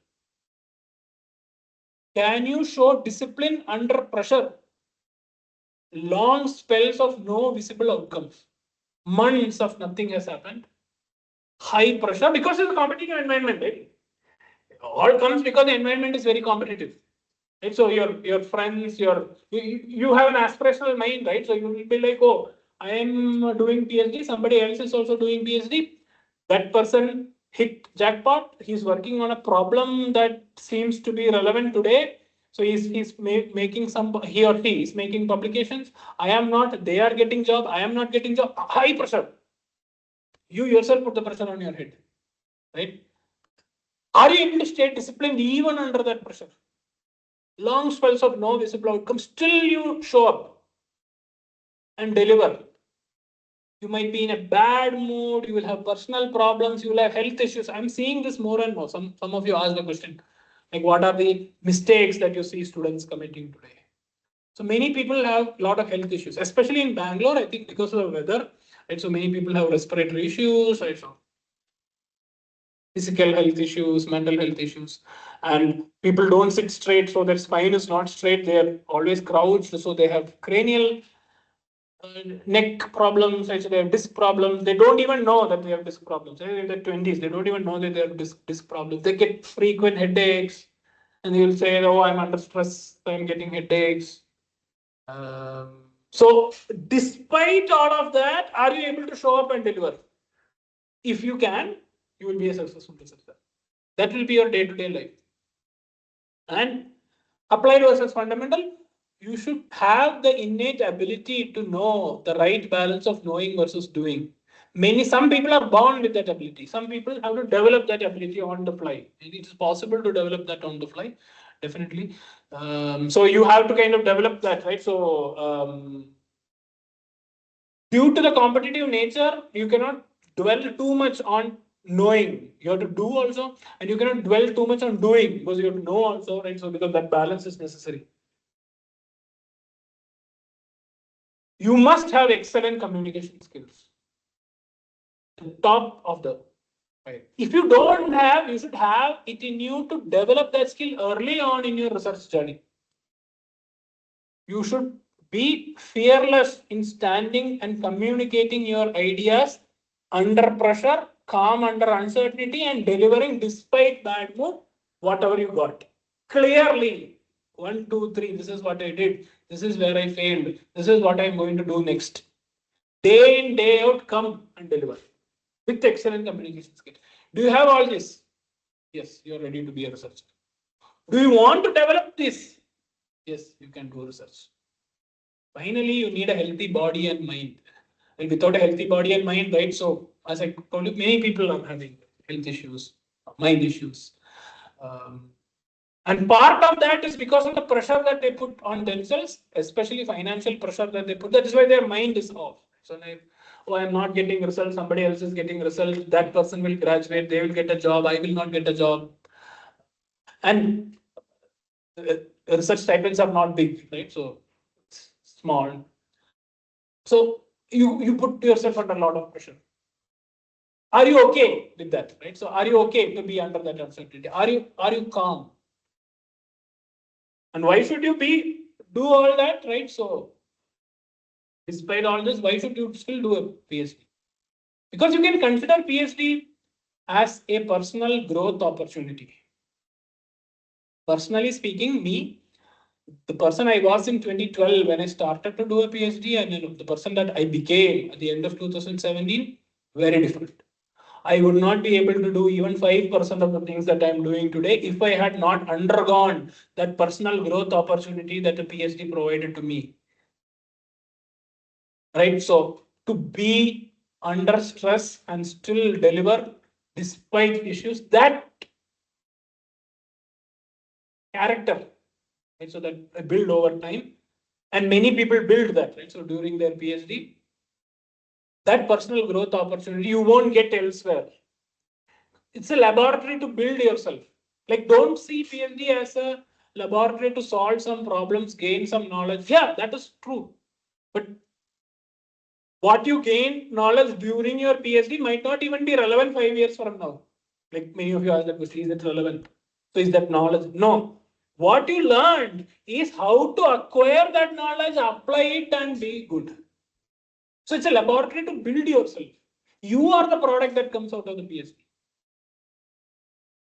Can you show discipline under pressure? Long spells of no visible outcomes, months of nothing has happened, high pressure because it's a competitive environment, right? All comes because the environment is very competitive. Right? So your friends, you have an aspirational mind, right? So you will be like, oh, I am doing PhD, somebody else is also doing PhD. That person hit jackpot. He's working on a problem that seems to be relevant today. So making some, he or she is making publications. I am not. They are getting job. I am not getting job. High pressure. You yourself put the pressure on your head, right? Are you able to stay disciplined even under that pressure? Long spells of no visible outcome, still you show up and deliver. You might be in a bad mood, you will have personal problems, you will have health issues. I'm seeing this more and more. Some of you asked the question, like what are the mistakes that you see students committing today? So many people have a lot of health issues, especially in Bangalore, I think because of the weather. Right? So many people have respiratory issues, right? So physical health issues, mental health issues, and people don't sit straight, so their spine is not straight. They are always crouched, so they have cranial neck problems. Right? So they have disc problems. They don't even know that they have disc problems. In their 20s, they don't even know that they have disc problems. They get frequent headaches, and they will say, "Oh, I'm under stress. I'm getting headaches." So, despite all of that, are you able to show up and deliver? If you can, you will be a successful researcher. That will be your day-to-day life. And applied versus fundamental, you should have the innate ability to know the right balance of knowing versus doing. Some people are born with that ability. Some people have to develop that ability on the fly. And it is possible to develop that on the fly, definitely. So you have to kind of develop that, right? So due to the competitive nature, you cannot dwell too much on knowing. You have to do also, and you cannot dwell too much on doing because you have to know also, right? So because that balance is necessary. You must have excellent communication skills. The top of the right. If you don't have, you should have it in you to develop that skill early on in your research journey. You should be fearless in standing and communicating your ideas under pressure, calm under uncertainty, and delivering despite bad mood, whatever you got. Clearly, 1, 2, 3, this is what I did, this is where I failed, this is what I'm going to do next. Day in, day out, come and deliver with excellent communication skills. Do you have all this? Yes, you're ready to be a researcher. Do you want to develop this? Yes, you can do research. Finally, you need a healthy body and mind. And without a healthy body and mind, right? So, as I told you, many people are having health issues, mind issues. And part of that is because of the pressure that they put on themselves, especially financial pressure that they put. That is why their mind is off. So, like, oh, I'm not getting results, somebody else is getting results, that person will graduate, they will get a job, I will not get a job. And research stipends are not big, right? So, it's small. So you put yourself under a lot of pressure. Are you okay with that? Right. So are you okay to be under that uncertainty? Are you calm? And why should you do all that? Right. So despite all this, why should you still do a PhD? Because you can consider PhD as a personal growth opportunity. Personally speaking, the person I was in 2012 when I started to do a PhD, and the person that I became at the end of 2017, very different. I would not be able to do even 5% of the things that I'm doing today if I had not undergone that personal growth opportunity that the PhD provided to me. Right? So, to be under stress and still deliver despite issues, that character, right? So that I build over time, and many people build that, right? So during their PhD, that personal growth opportunity you won't get elsewhere. It's a laboratory to build yourself. Like, don't see PhD as a laboratory to solve some problems, gain some knowledge. Yeah, that is true. But what you gain knowledge during your PhD might not even be relevant 5 years from now. Like many of you asked that question, is it relevant? So is that knowledge? No. What you learned is how to acquire that knowledge, apply it, and be good. So it's a laboratory to build yourself. You are the product that comes out of the PhD.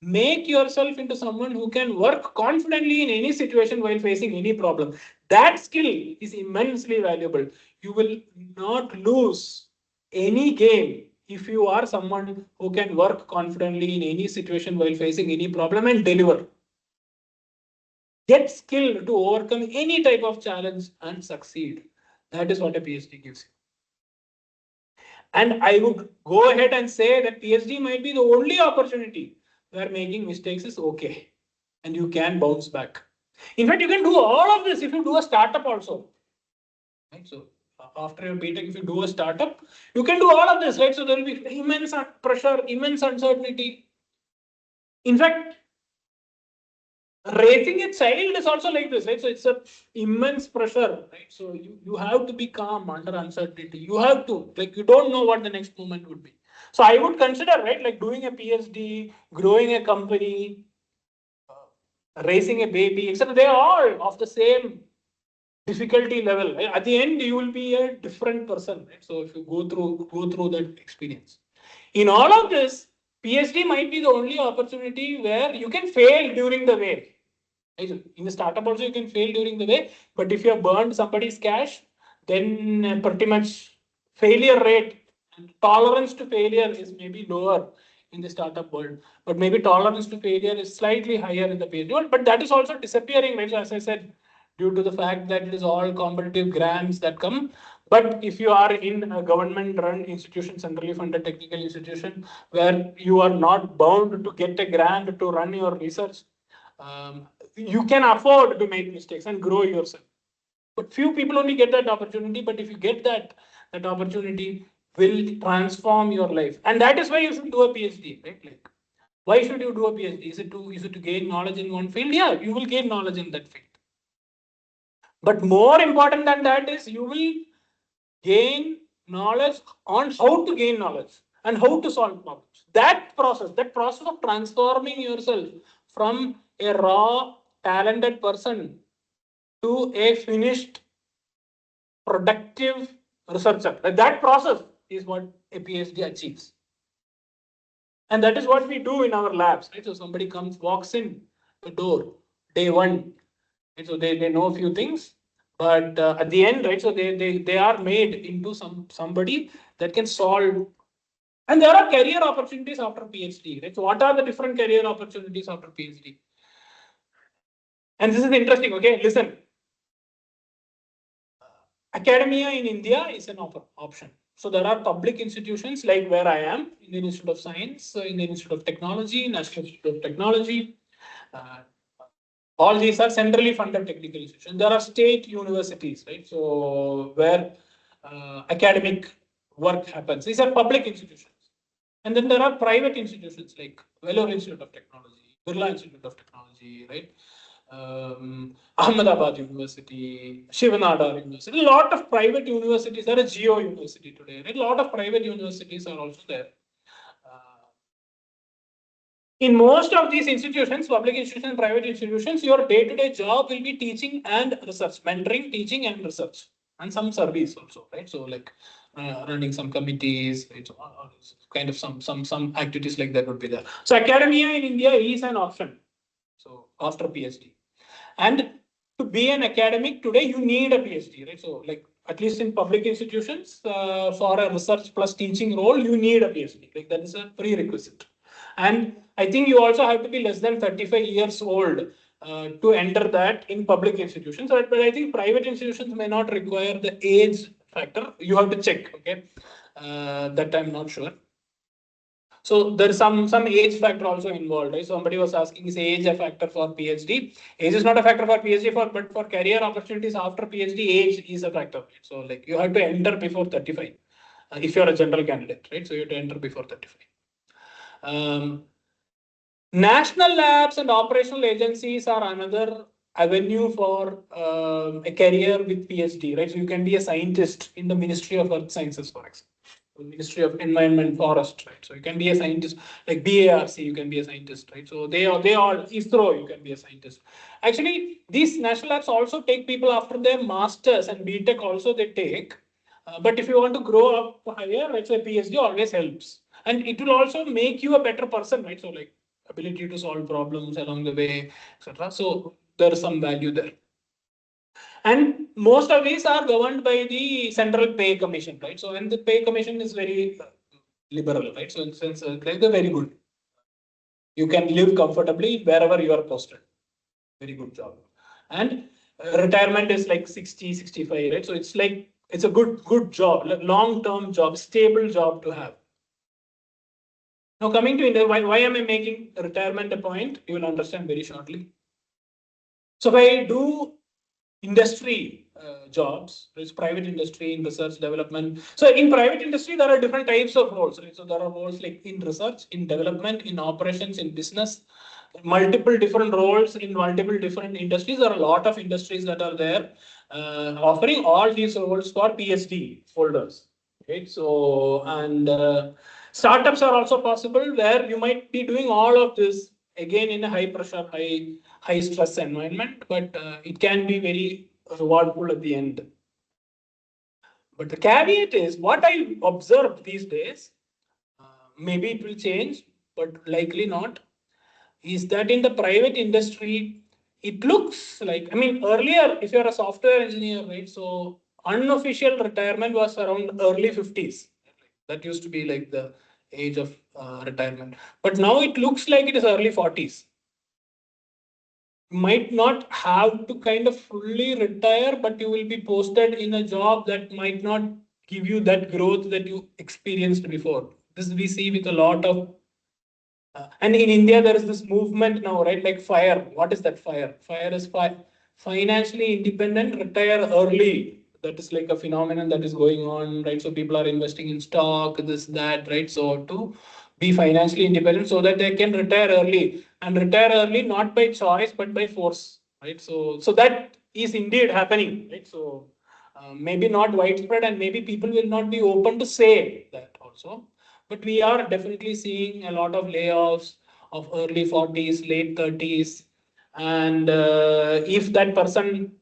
Make yourself into someone who can work confidently in any situation while facing any problem. That skill is immensely valuable. You will not lose any game if you are someone who can work confidently in any situation while facing any problem and deliver. Get skill to overcome any type of challenge and succeed. That is what a PhD gives you. And I would go ahead and say that PhD might be the only opportunity where making mistakes is okay and you can bounce back. In fact, you can do all of this if you do a startup also. Right? So after your BTech, if you do a startup, you can do all of this, right? So there will be immense pressure, immense uncertainty. In fact, raising a child is also like this, right? So it's a immense pressure, right? So you have to be calm under uncertainty. You have to, like, you don't know what the next moment would be. So I would consider, right, like doing a PhD, growing a company, raising a baby, etc. They are all of the same difficulty level. Right? At the end, you will be a different person, right? So if you go through that experience. In all of this, PhD might be the only opportunity where you can fail during the way. In the startup also you can fail during the way, but if you have burned somebody's cash, then pretty much failure rate and tolerance to failure is maybe lower in the startup world, but maybe tolerance to failure is slightly higher in the PhD world, but that is also disappearing, right? So as I said, due to the fact that it is all competitive grants that come. But if you are in a government-run institution, centrally funded technical institution, where you are not bound to get a grant to run your research, you can afford to make mistakes and grow yourself. But few people only get that opportunity. But if you get that opportunity will transform your life, and that is why you should do a PhD, right? Like, why should you do a PhD? Is it to gain knowledge in one field? Yeah, you will gain knowledge in that field. But more important than that is you will gain knowledge on how to gain knowledge and how to solve problems. That process of transforming yourself from a raw, talented person to a finished, productive researcher. That process is what a PhD achieves. And that is what we do in our labs. Right? So somebody walks in the door, day one. Right? So they know a few things, but at the end, right? So they are made into somebody that can solve. And there are career opportunities after PhD. Right? So what are the different career opportunities after PhD? And this is interesting. Okay, listen. Academia in India is an option. So there are public institutions like where I am, Indian Institute of Science, Indian Institute of Technology, National Institute of Technology. Uh, all these are centrally funded technical institutions. There are state universities, right? So where academic work happens. These are public institutions. And then there are private institutions like Vellore Institute of Technology, Birla Institute of Technology, right? Ahmedabad University, Shivanadar University. A lot of private universities. There is Geo University today. Right? A lot of private universities are also there. In most of these institutions, public institutions, private institutions, your day-to-day job will be teaching and research, mentoring, teaching and research, and some service also, right? So like running some committees, right? So, kind of some activities like that would be there. So academia in India is an option. So after PhD, and to be an academic today, you need a PhD, right? So like at least in public institutions, for a research plus teaching role, you need a PhD. Like that is a prerequisite. And I think you also have to be less than 35 years old to enter that in public institutions. But I think private institutions may not require the age factor. You have to check, okay? That I'm not sure. So there's some age factor also involved, right? Somebody was asking, is age a factor for PhD? Age is not a factor for PhD, but for career opportunities after PhD, age is a factor. Right? So like you have to enter before 35 if you're a general candidate, right? So you have to enter before 35. National labs and operational agencies are another avenue for a career with PhD, right? So you can be a scientist in the Ministry of Earth Sciences, for example. Ministry of Environment Forest, right? So you can be a scientist, like BARC, you can be a scientist, right? So they all ISRO, you can be a scientist. Actually, these national labs also take people after their masters, and BTech also they take. But if you want to grow up higher, right, so a PhD always helps, and it will also make you a better person, right? So like ability to solve problems along the way, etc. So there is some value there. And most of these are governed by the Central Pay Commission, right? So, and the Pay Commission is very liberal, right? So, in sense, like they're very good. You can live comfortably wherever you are posted. Very good job. And retirement is like 60, 65, right? So, it's like, it's a good job, long-term job, stable job to have. Now, coming to India, why am I making retirement a point? You will understand very shortly. So, if I do industry jobs, there's private industry in research development. So in private industry, there are different types of roles. Right? So there are roles like in research, in development, in operations, in business, multiple different roles in multiple different industries. There are a lot of industries that are there offering all these roles for PhD holders. Okay, so and startups are also possible where you might be doing all of this again in a high pressure, high stress environment, but it can be very rewardful at the end. But the caveat is what I observed these days, maybe it will change, but likely not, is that in the private industry, it looks like, I mean, earlier, if you're a software engineer, right, so unofficial retirement was around early 50s. That used to be like the age of retirement. But now it looks like it is early 40s. Might not have to kind of fully retire, but you will be posted in a job that might not give you that growth that you experienced before. This we see with a lot of and in India, there is this movement now, right? Like FIRE. What is that FIRE? FIRE is financially independent, retire early. That is like a phenomenon that is going on, right? So people are investing in stock, this, that, right? So to be financially independent so that they can retire early and retire early, not by choice, but by force, right? So that is indeed happening, right? So maybe not widespread and maybe people will not be open to say that also. But we are definitely seeing a lot of layoffs of early 40s, late 30s. And if that person,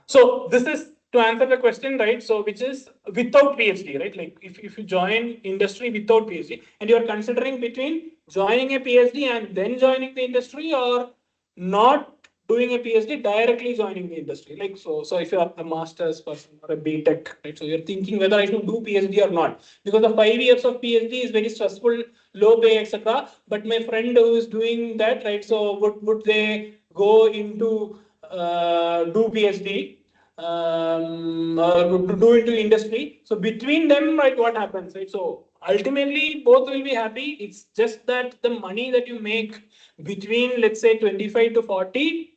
so this is to answer the question, right? So which is without PhD, right? Like if you join industry without PhD and you're considering between joining a PhD and then joining the industry or not doing a PhD, directly joining the industry. Like so if you're a master's person or a BTech, right? So you're thinking whether I should do PhD or not. Because the 5 years of PhD is very stressful, low pay, etc. But my friend who is doing that, right? So would they go into do PhD, to do into industry? So between them, right, what happens, right? So ultimately, both will be happy. It's just that the money that you make between, let's say, 25 to 40,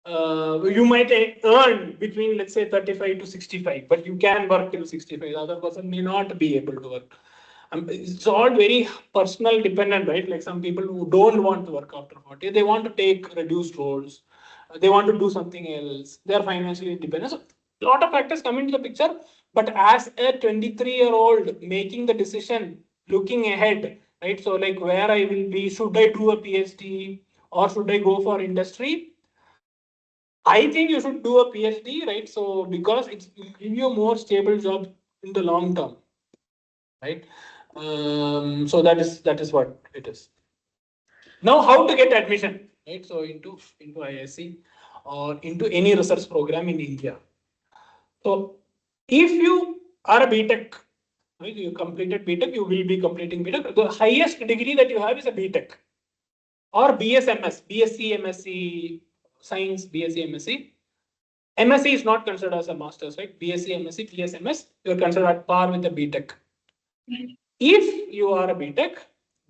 you might earn between, let's say, 35 to 65, but you can work till 65. The other person may not be able to work. It's all very personal dependent, right? Like some people who don't want to work after 40, they want to take reduced roles, they want to do something else, they are financially independent. So a lot of factors come into the picture. But as a 23-year-old making the decision, looking ahead, right? So like where I will be, should I do a PhD or should I go for industry? I think you should do a PhD, right? So because it will give you a more stable job in the long term, right? So that is what it is. Now, how to get admission, right? So into IISc or into any research program in India. So if you are a BTech, right, you completed BTech, you will be completing BTech. The highest degree that you have is a BTech or BSMS, BSc, MSc, Science, BSc, MSc. MSc is not considered as a master's, right? BSc, MSc, BSMS, you are considered at par with the BTech. If you are a BTech,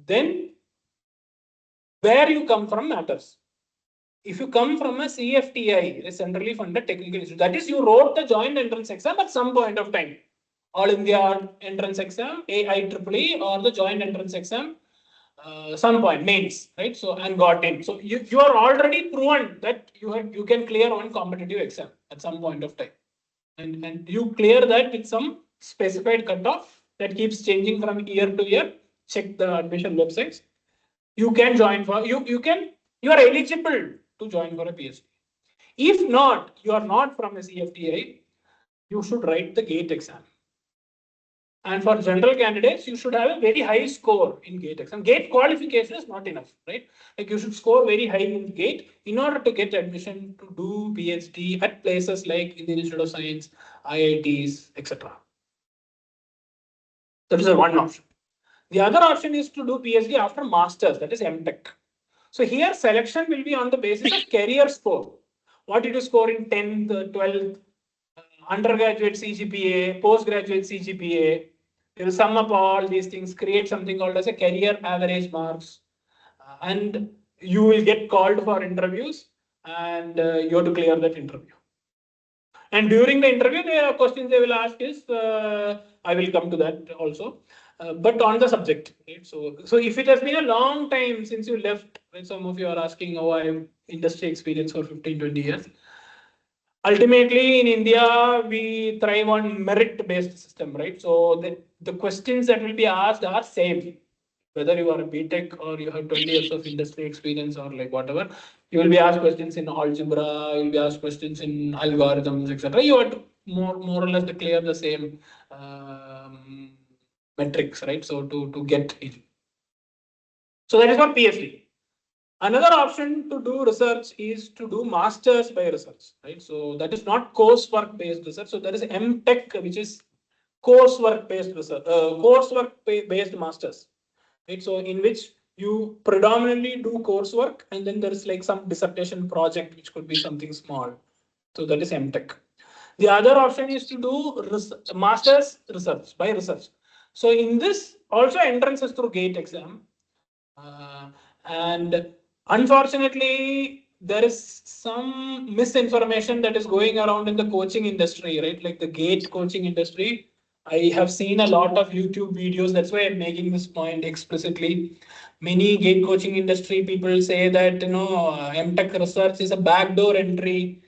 then where you come from matters. If you come from a CFTI, a centrally funded technical institute, that is, you wrote the joint entrance exam at some point of time. All India entrance exam, AIEEE, or the joint entrance exam, some point, mains, right? So, and got in. So, you are already proven that you can clear one competitive exam at some point of time. And you clear that with some specified cutoff that keeps changing from year to year. Check the admission websites. You can join for you are eligible to join for a PhD. If not, you are not from a CFTI, you should write the GATE exam. And for general candidates, you should have a very high score in GATE exam. GATE qualification is not enough, right? Like you should score very high in GATE in order to get admission to do PhD at places like Indian Institute of Science, IITs, etc. That is the one option. The other option is to do PhD after masters, that is MTech. So here selection will be on the basis of career score. What did you score in 10th, 12th, undergraduate CGPA, postgraduate CGPA? You will sum up all these things, create something called as a career average marks, and you will get called for interviews, and you have to clear that interview. And during the interview, the questions they will ask is, I will come to that also, but on the subject. Right? So if it has been a long time since you left, when some of you are asking, oh, I have industry experience for 15, 20 years. Ultimately, in India, we thrive on merit-based system, right? So the questions that will be asked are same. Whether you are a BTech or you have 20 years of industry experience or like whatever, you will be asked questions in algebra, you will be asked questions in algorithms, etc. You have to more or less clear the same metrics, right? So to get it. So that is for PhD. Another option to do research is to do masters by research, right? So that is not coursework based research. So there is MTech, which is coursework based research, coursework based masters, right? So in which you predominantly do coursework, and then there is like some dissertation project, which could be something small. So that is MTech. The other option is to do masters research by research. So in this also entrance is through GATE exam. And unfortunately, there is some misinformation that is going around in the coaching industry, right? Like the GATE coaching industry. I have seen a lot of YouTube videos. That's why I'm making this point explicitly. Many GATE coaching industry people say that MTech research is a backdoor entry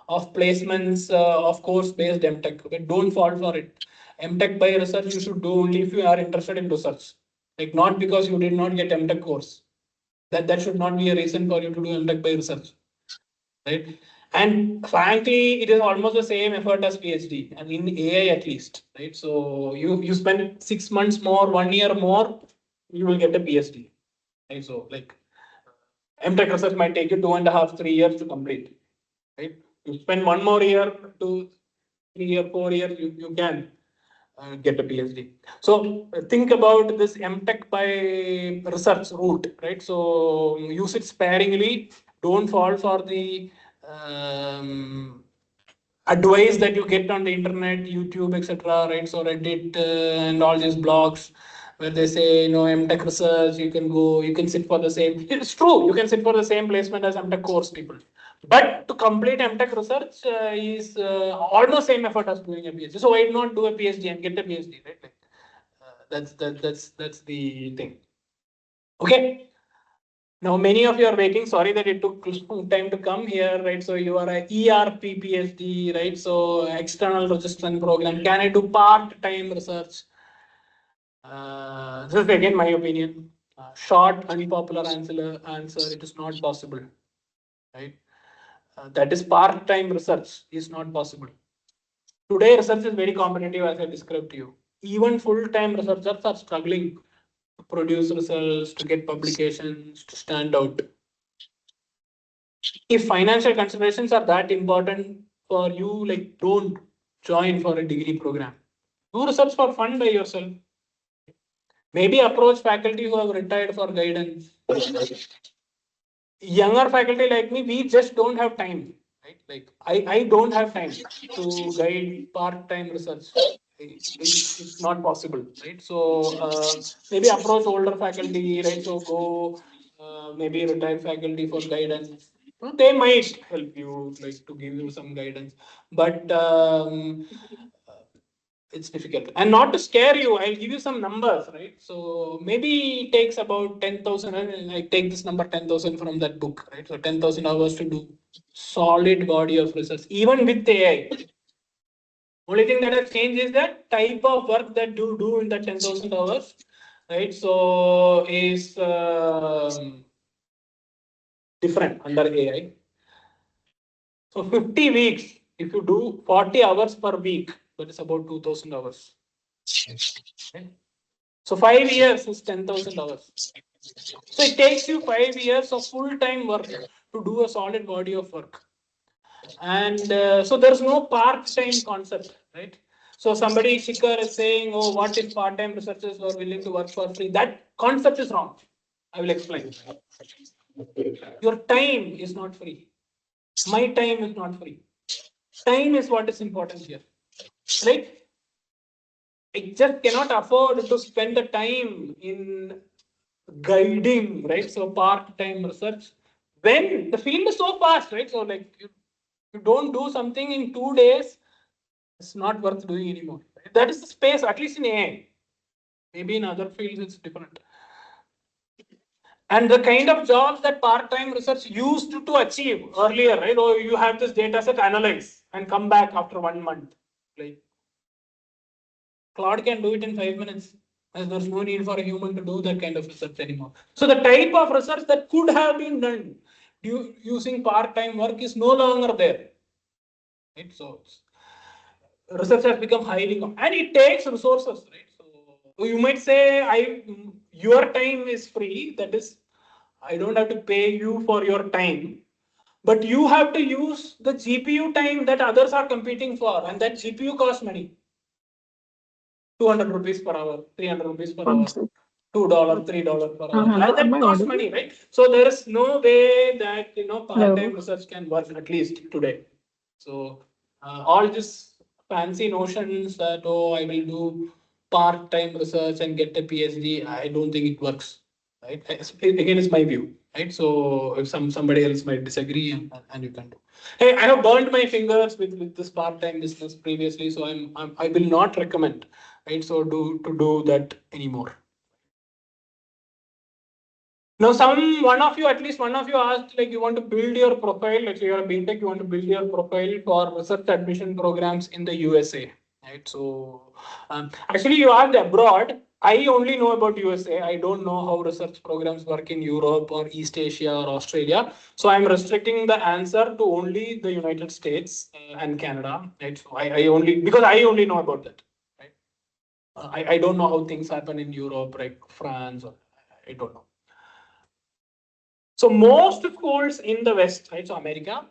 of placements of course-based MTech. But don't fall for it. MTech by research you should do only if you are interested in research. Like not because you did not get MTech course. That should not be a reason for you to do MTech by research, right? And frankly, it is almost the same effort as PhD, and in AI at least, right? So you spend 6 months more, 1 year more, you will get a PhD, right? So like MTech research might take you 2.5, 3 years to complete, right? You spend 1 more year, 2, 3 year, 4 years, you can get a PhD. So think about this MTech by research route, right? So use it sparingly. Don't fall for the advice that you get on the internet, YouTube, etc. Right? So Reddit and all these blogs where they say, MTech research, you can sit for the same. It's true, you can sit for the same placement as MTech course people. But to complete MTech research is almost same effort as doing a PhD. So why not do a PhD and get a PhD, right? Like, that's the thing. Okay. Now, many of you are waiting. Sorry that it took long time to come here, right? So you are a ERP PhD, right? So external registration program. Can I do part-time research? This is again my opinion. Short, unpopular answer. It is not possible, right? That is part-time research is not possible. Today, research is very competitive, as I described to you. Even full-time researchers are struggling to produce results, to get publications, to stand out. If financial considerations are that important for you, like don't join for a degree program. Do research for fun by yourself. Maybe approach faculty who have retired for guidance. Younger faculty like me, we just don't have time, right? Like I don't have time to guide part-time research. It's not possible, right? So maybe approach older faculty, right? So go maybe retired faculty for guidance. They might help you, like to give you some guidance, but it's difficult. And not to scare you, I'll give you some numbers, right? So maybe it takes about 10,000, and I take this number 10,000 from that book, right? So 10,000 hours to do solid body of research, even with AI. Only thing that has changed is that type of work that you do in the 10,000 hours, right? So is different under AI. So 50 weeks, if you do 40 hours per week, that is about 2,000 hours. Okay. So 5 years is 10,000 hours. So it takes you 5 years of full-time work to do a solid body of work. And so there's no part-time concept, right? So somebody, Shikhar, is saying, oh, what if part-time researchers are willing to work for free? That concept is wrong. I will explain. Your time is not free. My time is not free. Time is what is important here, right? I just cannot afford to spend the time in guiding, right? So part-time research when the field is so fast, right? So like you don't do something in 2 days, it's not worth doing anymore. Right? That is the space, at least in AI. Maybe in other fields it's different. And the kind of jobs that part-time research used to achieve earlier, right? Or you have this data set, analyze and come back after 1 month. Like Claude can do it in 5 minutes. As there's no need for a human to do that kind of research anymore. So the type of research that could have been done using part-time work is no longer there. Right? So research has become highly and it takes resources, right? So you might say, your time is free. That is, I don't have to pay you for your time. But you have to use the GPU time that others are competing for, and that GPU costs money. 200 rupees per hour, 300 rupees per hour, $2, $3 per hour. Hello, And am that I costs audible? money, right? So there is no way that part-time Hello. research can work, at least today. So all these fancy notions that I will do part-time research and get a PhD, I don't think it works. Right? Again, it's my view. Right. So if somebody else might disagree, and you can do. Hey, I have burned my fingers with this part-time business previously, so I will not recommend, right? So do that anymore. Now, one of you, at least one of you asked, like you want to build your profile, like you're a BTech, you want to build your profile for research admission programs in the USA, right? So, actually, you asked abroad. I only know about USA. I don't know how research programs work in Europe or East Asia or Australia. So, I'm restricting the answer to only the United States and Canada, right? So, I only because I only know about that, right? I don't know how things happen in Europe, like France, or I don't know. So most schools in the West, right, so America,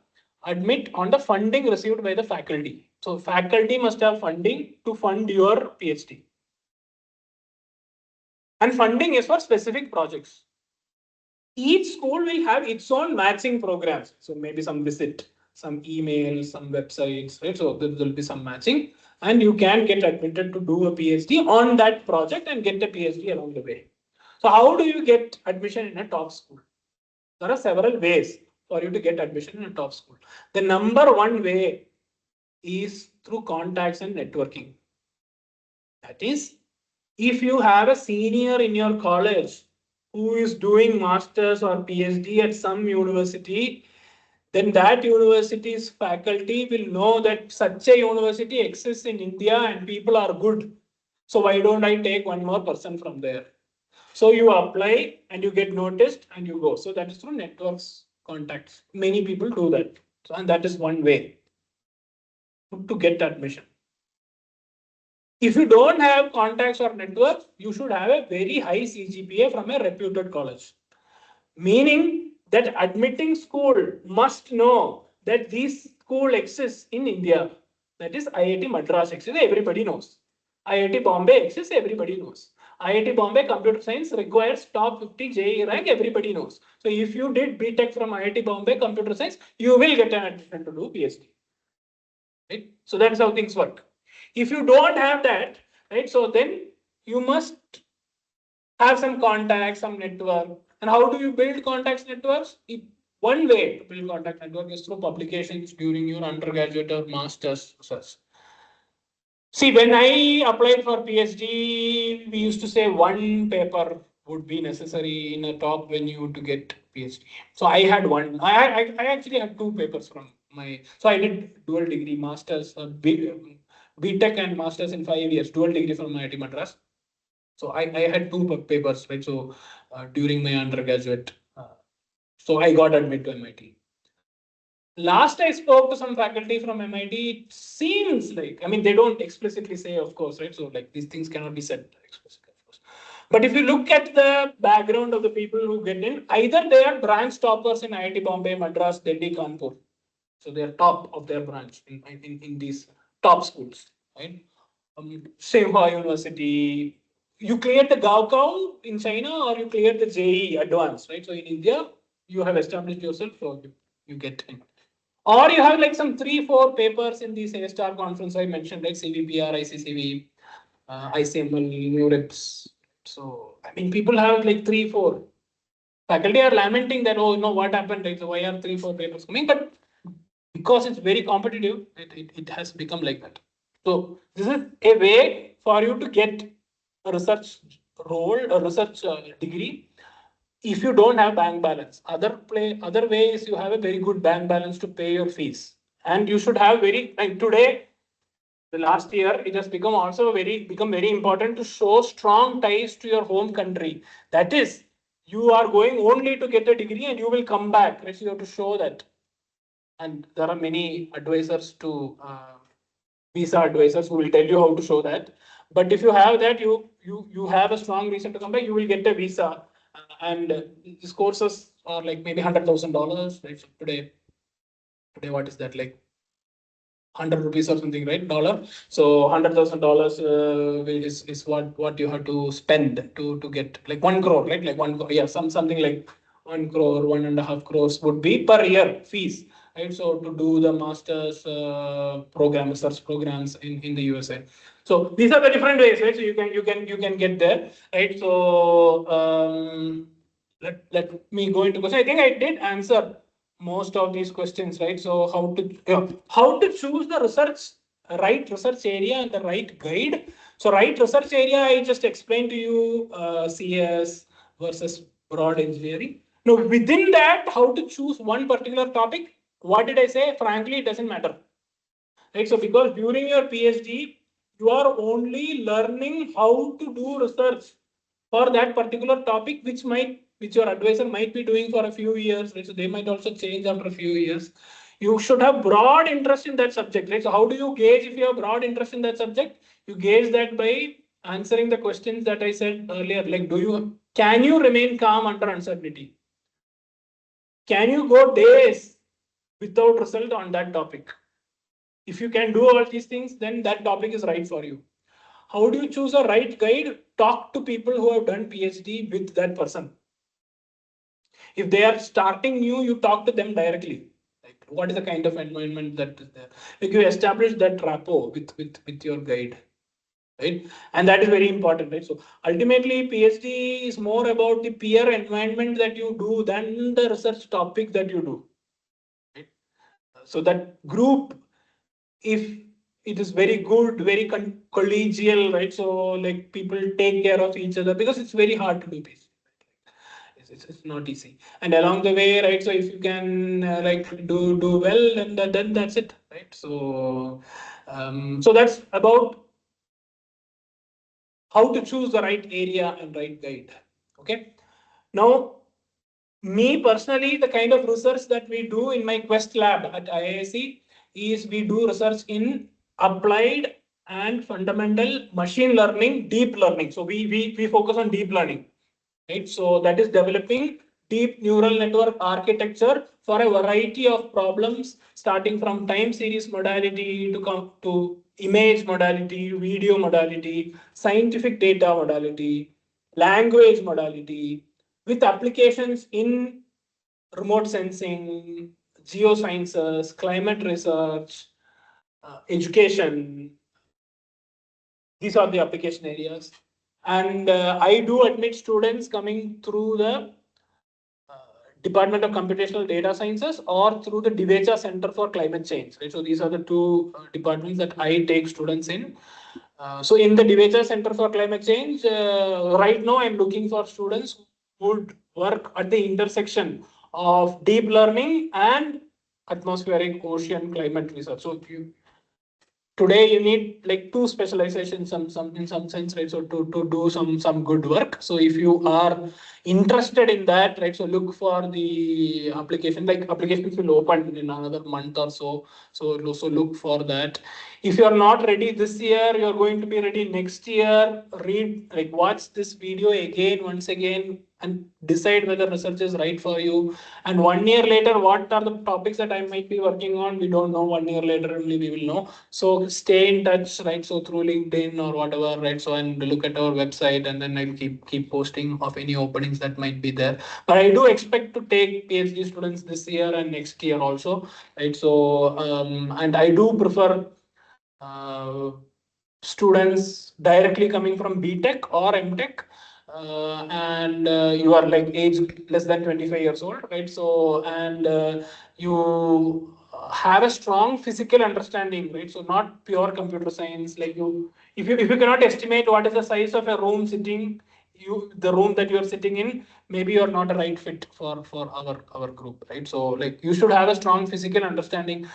admit on the funding received by the faculty. So faculty must have funding to fund your PhD. And funding is for specific projects. Each school will have its own matching programs. So maybe some visit, some email, some websites, right? So there will be some matching. And you can get admitted to do a PhD on that project and get a PhD along the way. So how do you get admission in a top school? There are several ways for you to get admission in a top school. The number one way is through contacts and networking. That is, if you have a senior in your college who is doing masters or PhD at some university, then that university's faculty will know that such a university exists in India and people are good. So why don't I take one more person from there? So you apply and you get noticed and you go. So that is through networks, contacts. Many people do that. So, and that is one way to get admission. If you don't have contacts or networks, you should have a very high CGPA from a reputed college. Meaning that admitting school must know that this school exists in India. That is IIT Madras exists, everybody knows. IIT Bombay exists, everybody knows. IIT Bombay Computer Science requires top 50 JEE rank, everybody knows. So if you did BTech from IIT Bombay Computer Science, you will get an admission to do PhD. Right? So that's how things work. If you don't have that, right, so then you must have some contacts, some network. And how do you build contacts networks? One way to build contact network is through publications during your undergraduate or master's research. See, when I applied for PhD, we used to say one paper would be necessary in a top venue to get PhD. So I had one. I actually had two papers from my. So I did dual degree masters, BTech and Masters in 5 years, dual degree from IIT Madras. So I had two papers, right? So during my undergraduate, so I got admitted to MIT. Last I spoke to some faculty from MIT, it seems like, I mean, they don't explicitly say, of course, right? So like these things cannot be said explicitly, of course. But if you look at the background of the people who get in, either they are branch toppers in IIT Bombay, Madras, Delhi, Kanpur. So they are top of their branch in these top schools, right? Tsinghua University. You cleared the Gaokao in China or you cleared the JEE advanced, right? So in India, you have established yourself, so you get in. Or you have like some 3-4 papers in these A-star conference I mentioned, like CVPR, ICCV, ICML, NURIPS. So, I mean, people have like 3-4. Faculty are lamenting that, oh, you know, what happened? Like, so why are 3-4 papers coming? But because it's very competitive, it has become like that. So, this is a way for you to get a research role, a research degree if you don't have bank balance. Other way is you have a very good bank balance to pay your fees, and you should have very, like today, the last year it has become very important to show strong ties to your home country. That is, you are going only to get a degree and you will come back, right? So you have to show that. And there are many advisors to visa advisors who will tell you how to show that. But if you have that, you have a strong reason to come back, you will get a visa. And these courses are like maybe $100,000, right? So today what is that, like 100 rupees or something, right? Dollar. So $100,000 is what you have to spend to get like 1 crore, right? Like 1 crore, yeah, something like 1 crore, 1.5 crores would be per year fees, right? So to do the masters program, research programs in the USA. So these are the different ways, right? So you can get there, right? So let me go into question. I think I did answer most of these questions, right? So how to choose the right research area and the right guide. So right research area, I just explained to you CS versus broad engineering. Now within that, how to choose one particular topic? What did I say? Frankly, it doesn't matter, right? So because during your PhD, you are only learning how to do research for that particular topic, which your advisor might be doing for a few years, right? So they might also change after a few years. You should have broad interest in that subject, right? So how do you gauge if you have broad interest in that subject? You gauge that by answering the questions that I said earlier, like can you remain calm under uncertainty? Can you go days without result on that topic? If you can do all these things, then that topic is right for you. How do you choose a right guide? Talk to people who have done PhD with that person. If they are starting new, you talk to them directly. Like, what is the kind of environment that is there? Like, you establish that rapport with your guide, right? And that is very important, right? So ultimately, PhD is more about the peer environment that you do than the research topic that you do, right? So that group, if it is very good, very collegial, right? So like people take care of each other, because it's very hard to do this. It's not easy. And along the way, right? So if you can like do well, then that's it, right? So so that's about how to choose the right area and right guide. Okay. Now, me personally, the kind of research that we do in my Quest lab at IISc is we do research in applied and fundamental machine learning, deep learning. So we focus on deep learning, right? So that is developing deep neural network architecture for a variety of problems, starting from time series modality to come to image modality, video modality, scientific data modality, language modality, with applications in remote sensing, geosciences, climate research, education. These are the application areas. And I do admit students coming through the Department of Computational Data Sciences or through the Divecha Center for Climate Change. Right? So these are the two departments that I take students in. So in the Divecha Center for Climate Change, right now I'm looking for students who would work at the intersection of deep learning and atmospheric ocean climate research. So today you need like two specializations, some in some sense, right? So to do some good work. So if you are interested in that, right? So look for the application. Like applications will open in another month or so. So look for that. If you are not ready this year, you are going to be ready next year. Read, like watch this video again, once again, and decide whether research is right for you. And 1 year later, what are the topics that I might be working on? We don't know. 1 year later only we will know. So stay in touch, right? So through LinkedIn or whatever, right? So and look at our website, and then I'll keep posting of any openings that might be there. But I do expect to take PhD students this year and next year also, right? So and I do prefer uh, students directly coming from BTech or MTech, and you are like age less than 25 years old, right? So, and you have a strong physical understanding, right? So, not pure computer science. Like if you cannot estimate what is the size of a room sitting, the room that you are sitting in, maybe you are not a right fit for our group, right? So, like you should have a strong physical understanding,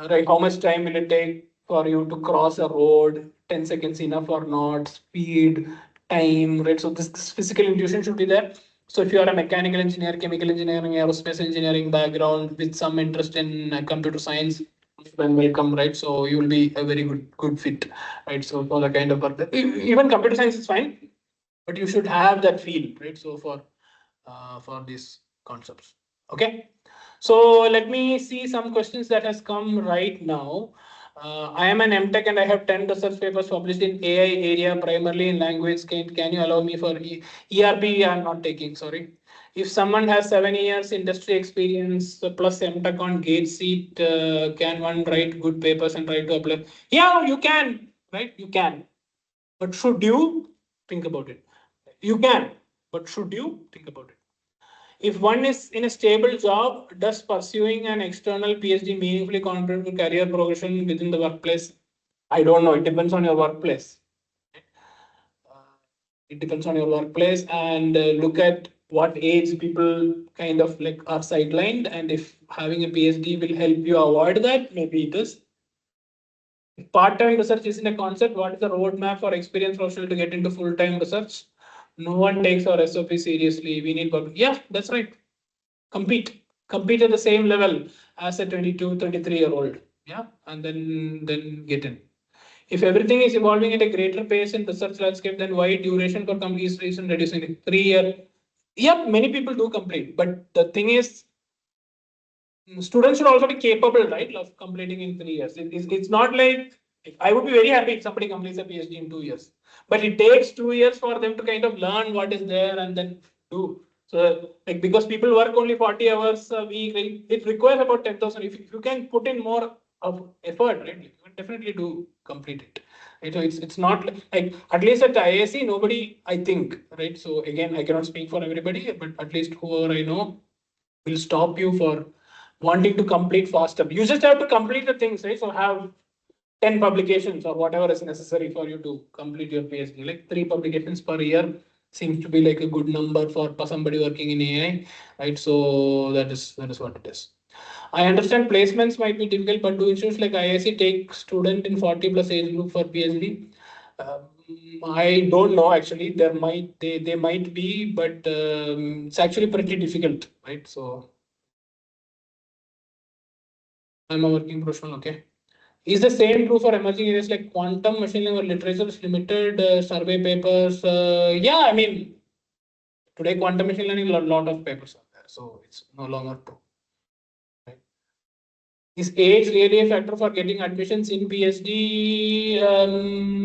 right? How much time will it take for you to cross a road? 10 seconds enough or not? Speed, time, right? So this physical intuition should be there. So if you are a mechanical engineer, chemical engineering, aerospace engineering background with some interest in computer science, then welcome, right? So you will be a very good fit, right? So for the kind of work even computer science is fine, but you should have that feel, right? So for these concepts, okay. So let me see some questions that has come right now. I am an MTech and I have 10 research papers published in AI area, primarily in language. Can you allow me for ERP? I'm not taking, sorry. If someone has 7 years industry experience plus MTech on gauge seat, can one write good papers and try to apply? Yeah, you can, right? You can. But should you think about it? You can, but should you think about it? If one is in a stable job, does pursuing an external PhD meaningfully contribute to career progression within the workplace? I don't know. It depends on your workplace. Uh, it depends on your workplace, and look at what age people kind of like are sidelined, and if having a PhD will help you avoid that, maybe it is. If part-time research isn't a concept, what is the roadmap for experienced professional to get into full-time research? No one takes our SOP seriously. We need public. Yeah, that's right. Compete at the same level as a 22, 23-year old. Yeah, and then get in. If everything is evolving at a greater pace in research landscape, then why duration for companies reason reducing it? 3 year. Yep, many people do complete, but the thing is, students should also be capable, right, of completing in 3 years. It's not like I would be very happy if somebody completes a PhD in 2 years, but it takes 2 years for them to kind of learn what is there and then do. So, like because people work only 40 hours a week, right, it requires about 10,000. If you can put in more of effort, right, you can definitely do complete it. Right? So it's not like at least at IAC nobody I think, right. So again I cannot speak for everybody, but at least whoever I know will stop you for wanting to complete faster. You just have to complete the things, right? So have 10 publications or whatever is necessary for you to complete your PhD. Like 3 publications per year seems to be like a good number for somebody working in AI, right? So that is what it is. I understand placements might be difficult, but do institutes like IIC take student in 40 plus age group for PhD? I don't know actually. They might be, but it's actually pretty difficult, right? So I'm a working professional. Okay. Is the same true for emerging areas like quantum machine learning or literature is limited survey papers? Yeah, I mean, today quantum machine learning, a lot of papers are there, so it's no longer true. Right? Is age really a factor for getting admissions in PhD?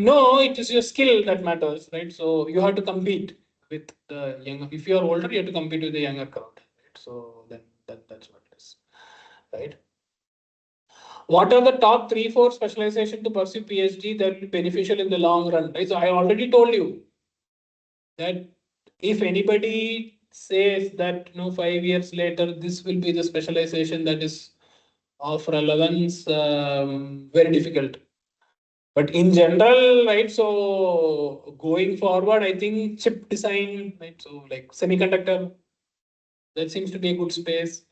No, it is your skill that matters, right? So you have to compete with the younger. If you are older, you have to compete with the younger crowd, right? So then that's what it is, right? What are the top 3, 4 specialization to pursue PhD that will be beneficial in the long run? Right? So I already told you that if anybody says that 5 years later this will be the specialization that is of relevance, very difficult. But in general, right? So going forward, I think chip design, right? So like semiconductor, that seems to be a good space.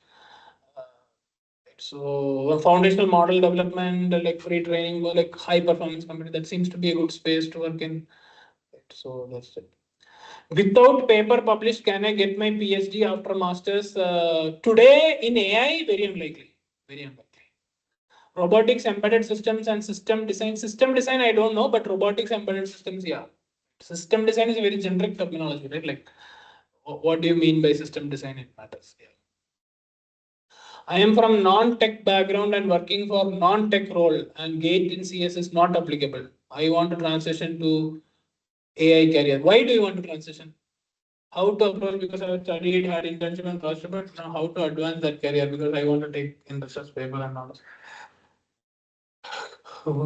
So foundational model development, like free training, or like high performance computing, that seems to be a good space to work in. So that's it. Without paper published, can I get my PhD after masters? Today in AI, very unlikely. Very unlikely. Robotics, embedded systems, and system design. System design, I don't know, but robotics, embedded systems, yeah. System design is a very generic terminology, right? Like, what do you mean by system design? It matters. Yeah. I am from non-tech background and working for non-tech role, and GATE in CS is not applicable. I want to transition to AI career. Why do you want to transition? How to approach, because I have studied, had internship and project, but now how to advance that career because I want to take in research paper and all.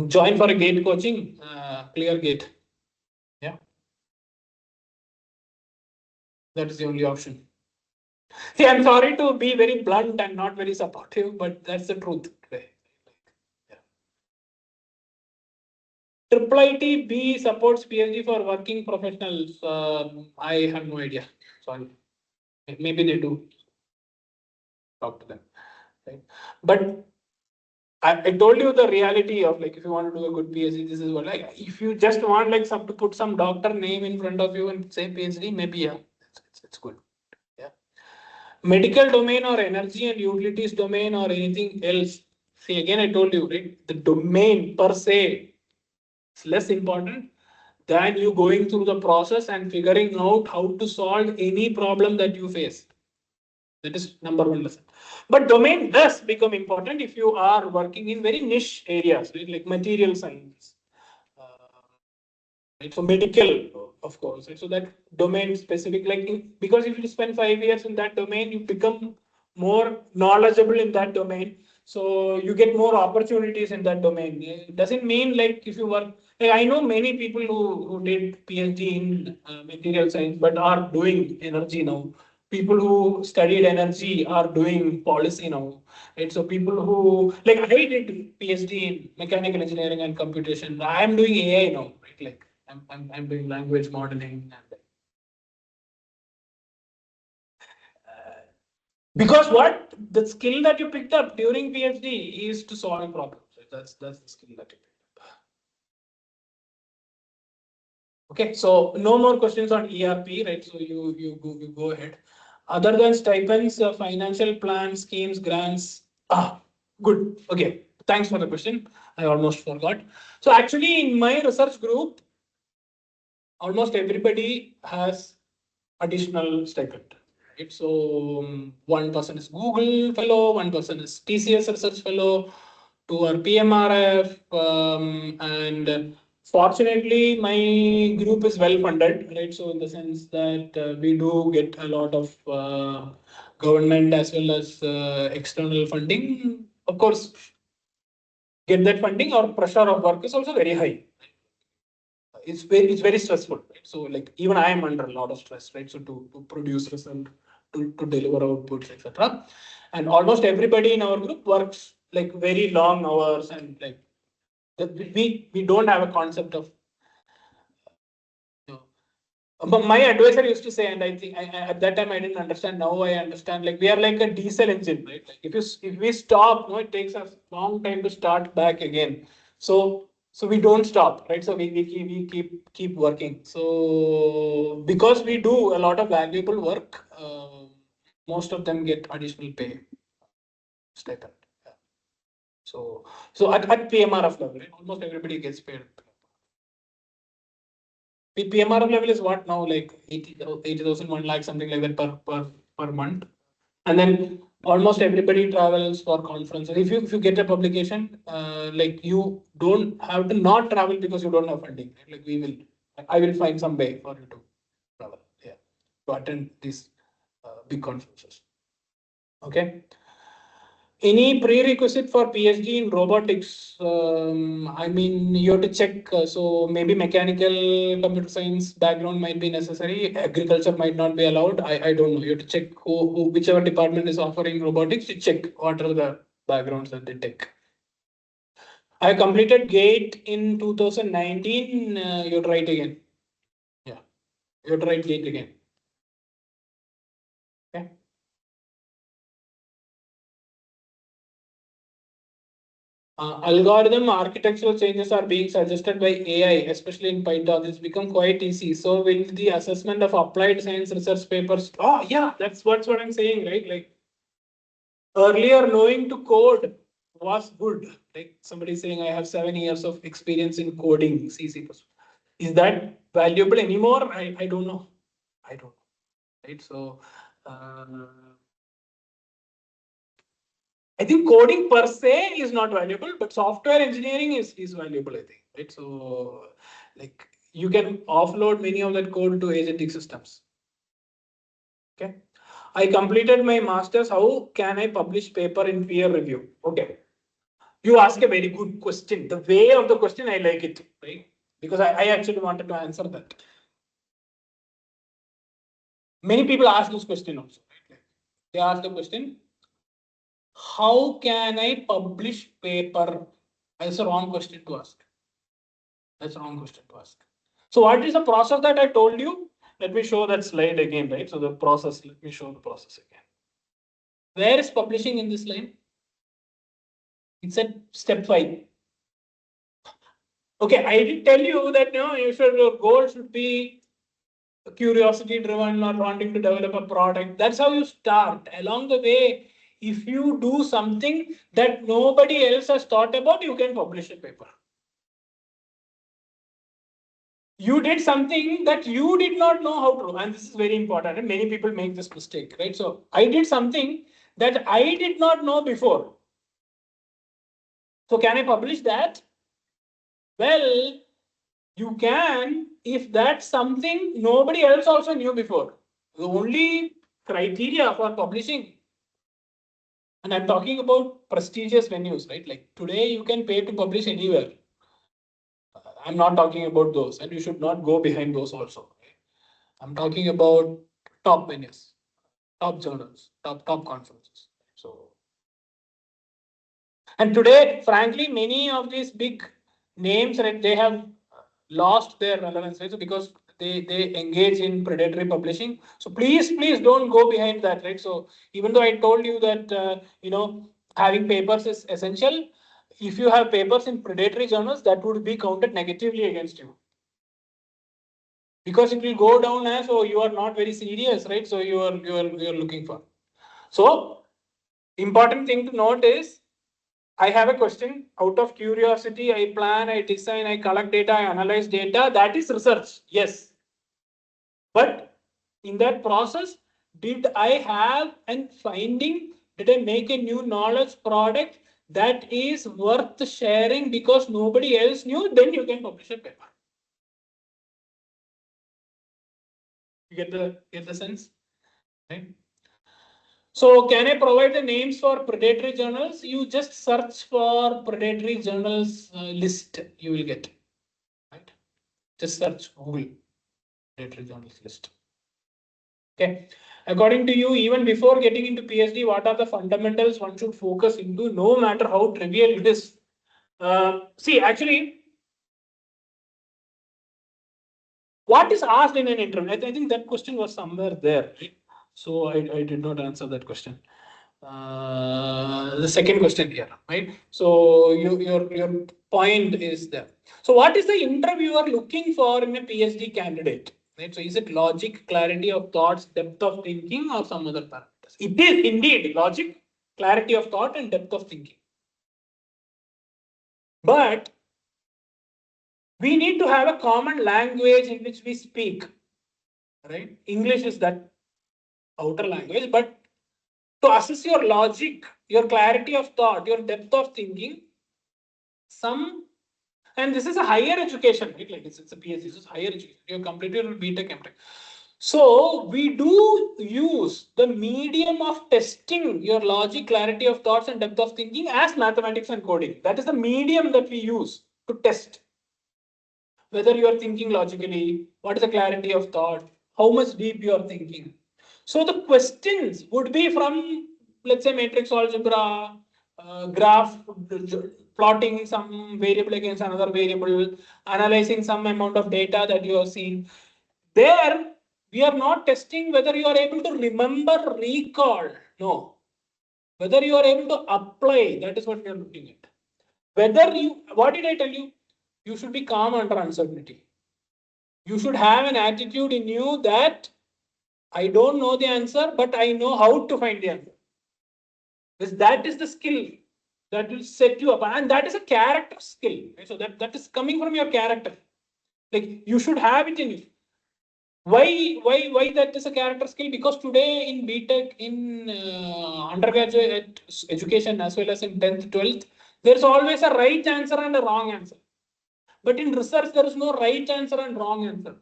Join for a GATE coaching, clear GATE. Yeah, that is the only option. See, I'm sorry to be very blunt and not very supportive, but that's the truth today. Triple IT supports PhD for working professionals. I have no idea. Sorry. Maybe they do. Talk to them. Right. But I told you the reality of, like, if you want to do a good PhD, this is what, like, if you just want like some to put some doctor name in front of you and say PhD, maybe yeah, it's good. Yeah. Medical domain or energy and utilities domain or anything else. See, again, I told you, right? The domain per se is less important than you going through the process and figuring out how to solve any problem that you face. That is number one lesson. But domain does become important if you are working in very niche areas, right? Like material science, uh, right? So medical, of course, right? So that domain specific, like because if you spend 5 years in that domain, you become more knowledgeable in that domain. So you get more opportunities in that domain. It doesn't mean like if you work. Like I know many people who did PhD in material science but are doing energy now. People who studied energy are doing policy now. Right? So people who, like, I did PhD in mechanical engineering and computation. I am doing AI now, right? Like I'm doing language modeling, and because what the skill that you picked up during PhD is to solve problems. Right? That's the skill that you picked up. Okay, so no more questions on ERP, right? So you go ahead. Other than stipends, financial plans, schemes, grants. Good. Okay, thanks for the question. I almost forgot. So actually, in my research group, almost everybody has additional stipend. Right? So one person is Google fellow, one person is TCS research fellow, two are PMRF, and fortunately my group is well funded, right? So in the sense that we do get a lot of government as well as external funding. Of course, get that funding, or pressure of work is also very high. It's very stressful, right? So like even I am under a lot of stress, right? So to produce result, to deliver outputs, etc. And almost everybody in our group works like very long hours, and like we don't have a concept of, you know, but my advisor used to say, and I think at that time I didn't understand. Now I understand. Like we are like a diesel engine, right? Like if we stop, no, it takes us long time to start back again. So we don't stop, right? So we keep working. So because we do a lot of valuable work, most of them get additional pay stipend. Yeah. So at PMRF level, right, almost everybody gets paid. PMRF level is what now, like 80,000, 1 lakh, something like that per month. And then almost everybody travels for conferences. If you get a publication, like you don't have to not travel because you don't have funding. Right? Like I will find some way for you to travel. Yeah, to attend these big conferences. Okay. Any prerequisite for PhD in robotics? I mean, you have to check. So maybe mechanical computer science background might be necessary. Agriculture might not be allowed. I don't know. You have to check whichever department is offering robotics. You check what are the backgrounds that they take. I completed GATE in 2019. You'd write again. Yeah, you'd write GATE again. Okay. Algorithm architectural changes are being suggested by AI, especially in Python. It's become quite easy. So will the assessment of applied science research papers? Oh yeah, that's what I'm saying, right? Like earlier, knowing to code was good. Like somebody saying, I have 7 years of experience in coding C, C++. Is that valuable anymore? I don't know. I don't know. Right. So uh, I think coding per se is not valuable, but software engineering is valuable, I think. Right. So like you can offload many of that code to agentic systems. Okay. I completed my master's. How can I publish paper in peer review? Okay. You ask a very good question. The way of the question, I like it, right? Because I actually wanted to answer that. Many people ask this question also, right? They ask the question, how can I publish paper? That's a wrong question to ask. That's a wrong question to ask. So what is the process that I told you? Let me show that slide again, right? So the process, let me show the process again. Where is publishing in this line? It's at step 5. Okay, I did tell you that your goal should be curiosity driven or wanting to develop a product. That's how you start. Along the way, if you do something that nobody else has thought about, you can publish a paper. You did something that you did not know how to do, and this is very important, and many people make this mistake, right? So I did something that I did not know before. So can I publish that? Well, you can if that's something nobody else also knew before. The only criteria for publishing, and I'm talking about prestigious venues, right? Like today, you can pay to publish anywhere. I'm not talking about those, and you should not go behind those also. Right? I'm talking about top venues, top journals, top conferences. So, and today, frankly, many of these big names, right, they have lost their relevance, right? So because they engage in predatory publishing. So please don't go behind that, right? So even though I told you that having papers is essential, if you have papers in predatory journals, that would be counted negatively against you. Because it will go down as, oh, you are not very serious, right? So you're looking for. So important thing to note is, I have a question. Out of curiosity, I plan, I design, I collect data, I analyze data. That is research. Yes. But in that process, did I have a finding? Did I make a new knowledge product that is worth sharing because nobody else knew? Then you can publish a paper. You get the sense? Right? So can I provide the names for predatory journals? You just search for predatory journals list, you will get. Right? Just search Google predatory journals list. Okay. According to you, even before getting into PhD, what are the fundamentals one should focus into, no matter how trivial it is? See, actually, what is asked in an interview? I think that question was somewhere there. Right? So I did not answer that question. The second question here, right? So your point is there. So what is the interviewer looking for in a PhD candidate? Right? So is it logic, clarity of thoughts, depth of thinking, or some other parameters? It is indeed logic, clarity of thought, and depth of thinking. But we need to have a common language in which we speak. Right? English is that outer language, but to assess your logic, your clarity of thought, your depth of thinking, some, and this is a higher education, right? Like it's a PhD, this is higher education. You're completed your BTech, MTech. So we do use the medium of testing your logic, clarity of thoughts, and depth of thinking as mathematics and coding. That is the medium that we use to test whether you are thinking logically, what is the clarity of thought, how much deep you are thinking. So the questions would be from, let's say, matrix algebra, graph, plotting some variable against another variable, analyzing some amount of data that you have seen. There, we are not testing whether you are able to remember, recall. No. Whether you are able to apply, that is what we are looking at. Whether you, what did I tell you? You should be calm under uncertainty. You should have an attitude in you that I don't know the answer, but I know how to find the answer. Because that is the skill that will set you up, and that is a character skill. Right? So that is coming from your character. Like you should have it in you. Why that is a character skill? Because today in BTech, in undergraduate education as well as in 10th, 12th, there's always a right answer and a wrong answer. But in research, there is no right answer and wrong answer.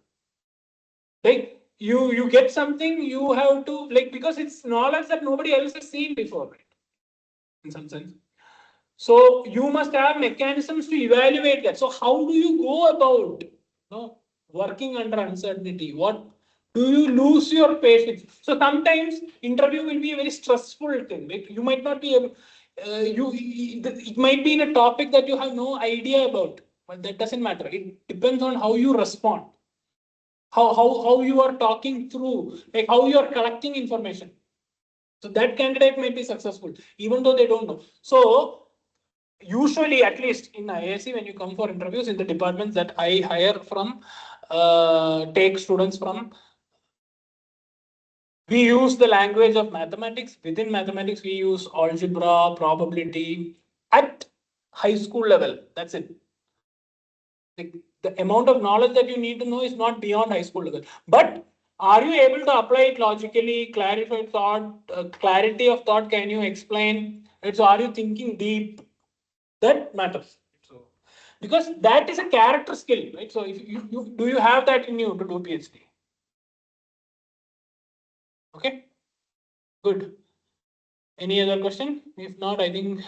Like you get something, you have to like because it's knowledge that nobody else has seen before, right? In some sense. So you must have mechanisms to evaluate that. So how do you go about working under uncertainty? What do you lose your patience? So sometimes interview will be a very stressful thing. Like you might not be able, it might be in a topic that you have no idea about, but that doesn't matter. It depends on how you respond, how you are talking through, like how you are collecting information. So that candidate might be successful, even though they don't know. So usually, at least in IISc, when you come for interviews in the departments that I hire from, take students from, we use the language of mathematics. Within mathematics, we use algebra, probability at high school level. That's it. The amount of knowledge that you need to know is not beyond high school level. But are you able to apply it logically, clarify thought, clarity of thought? Can you explain? Right? So are you thinking deep? That matters. So because that is a character skill, right? So if you do you have that in you to do PhD? Okay, good. Any other question? If not, I think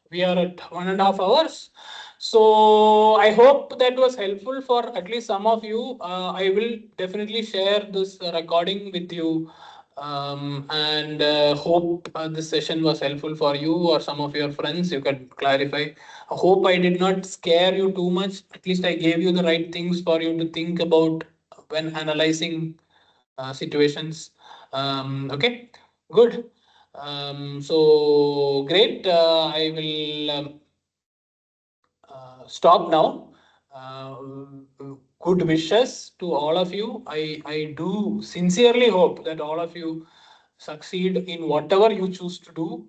we are at 1.5 hours. So I hope that was helpful for at least some of you. I will definitely share this recording with you, and hope this session was helpful for you or some of your friends. You can clarify. I hope I did not scare you too much. At least I gave you the right things for you to think about when analyzing situations. Okay, good. So great. I will stop now. Good wishes to all of you. I do sincerely hope that all of you succeed in whatever you choose to do.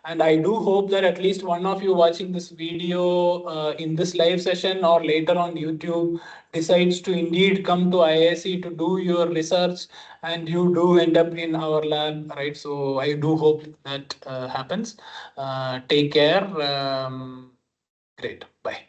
And I do hope that at least one of you watching this video in this live session or later on YouTube decides to indeed come to IISc to do your research and you do end up in our lab, right? So I do hope that happens. Take care. Great. Bye.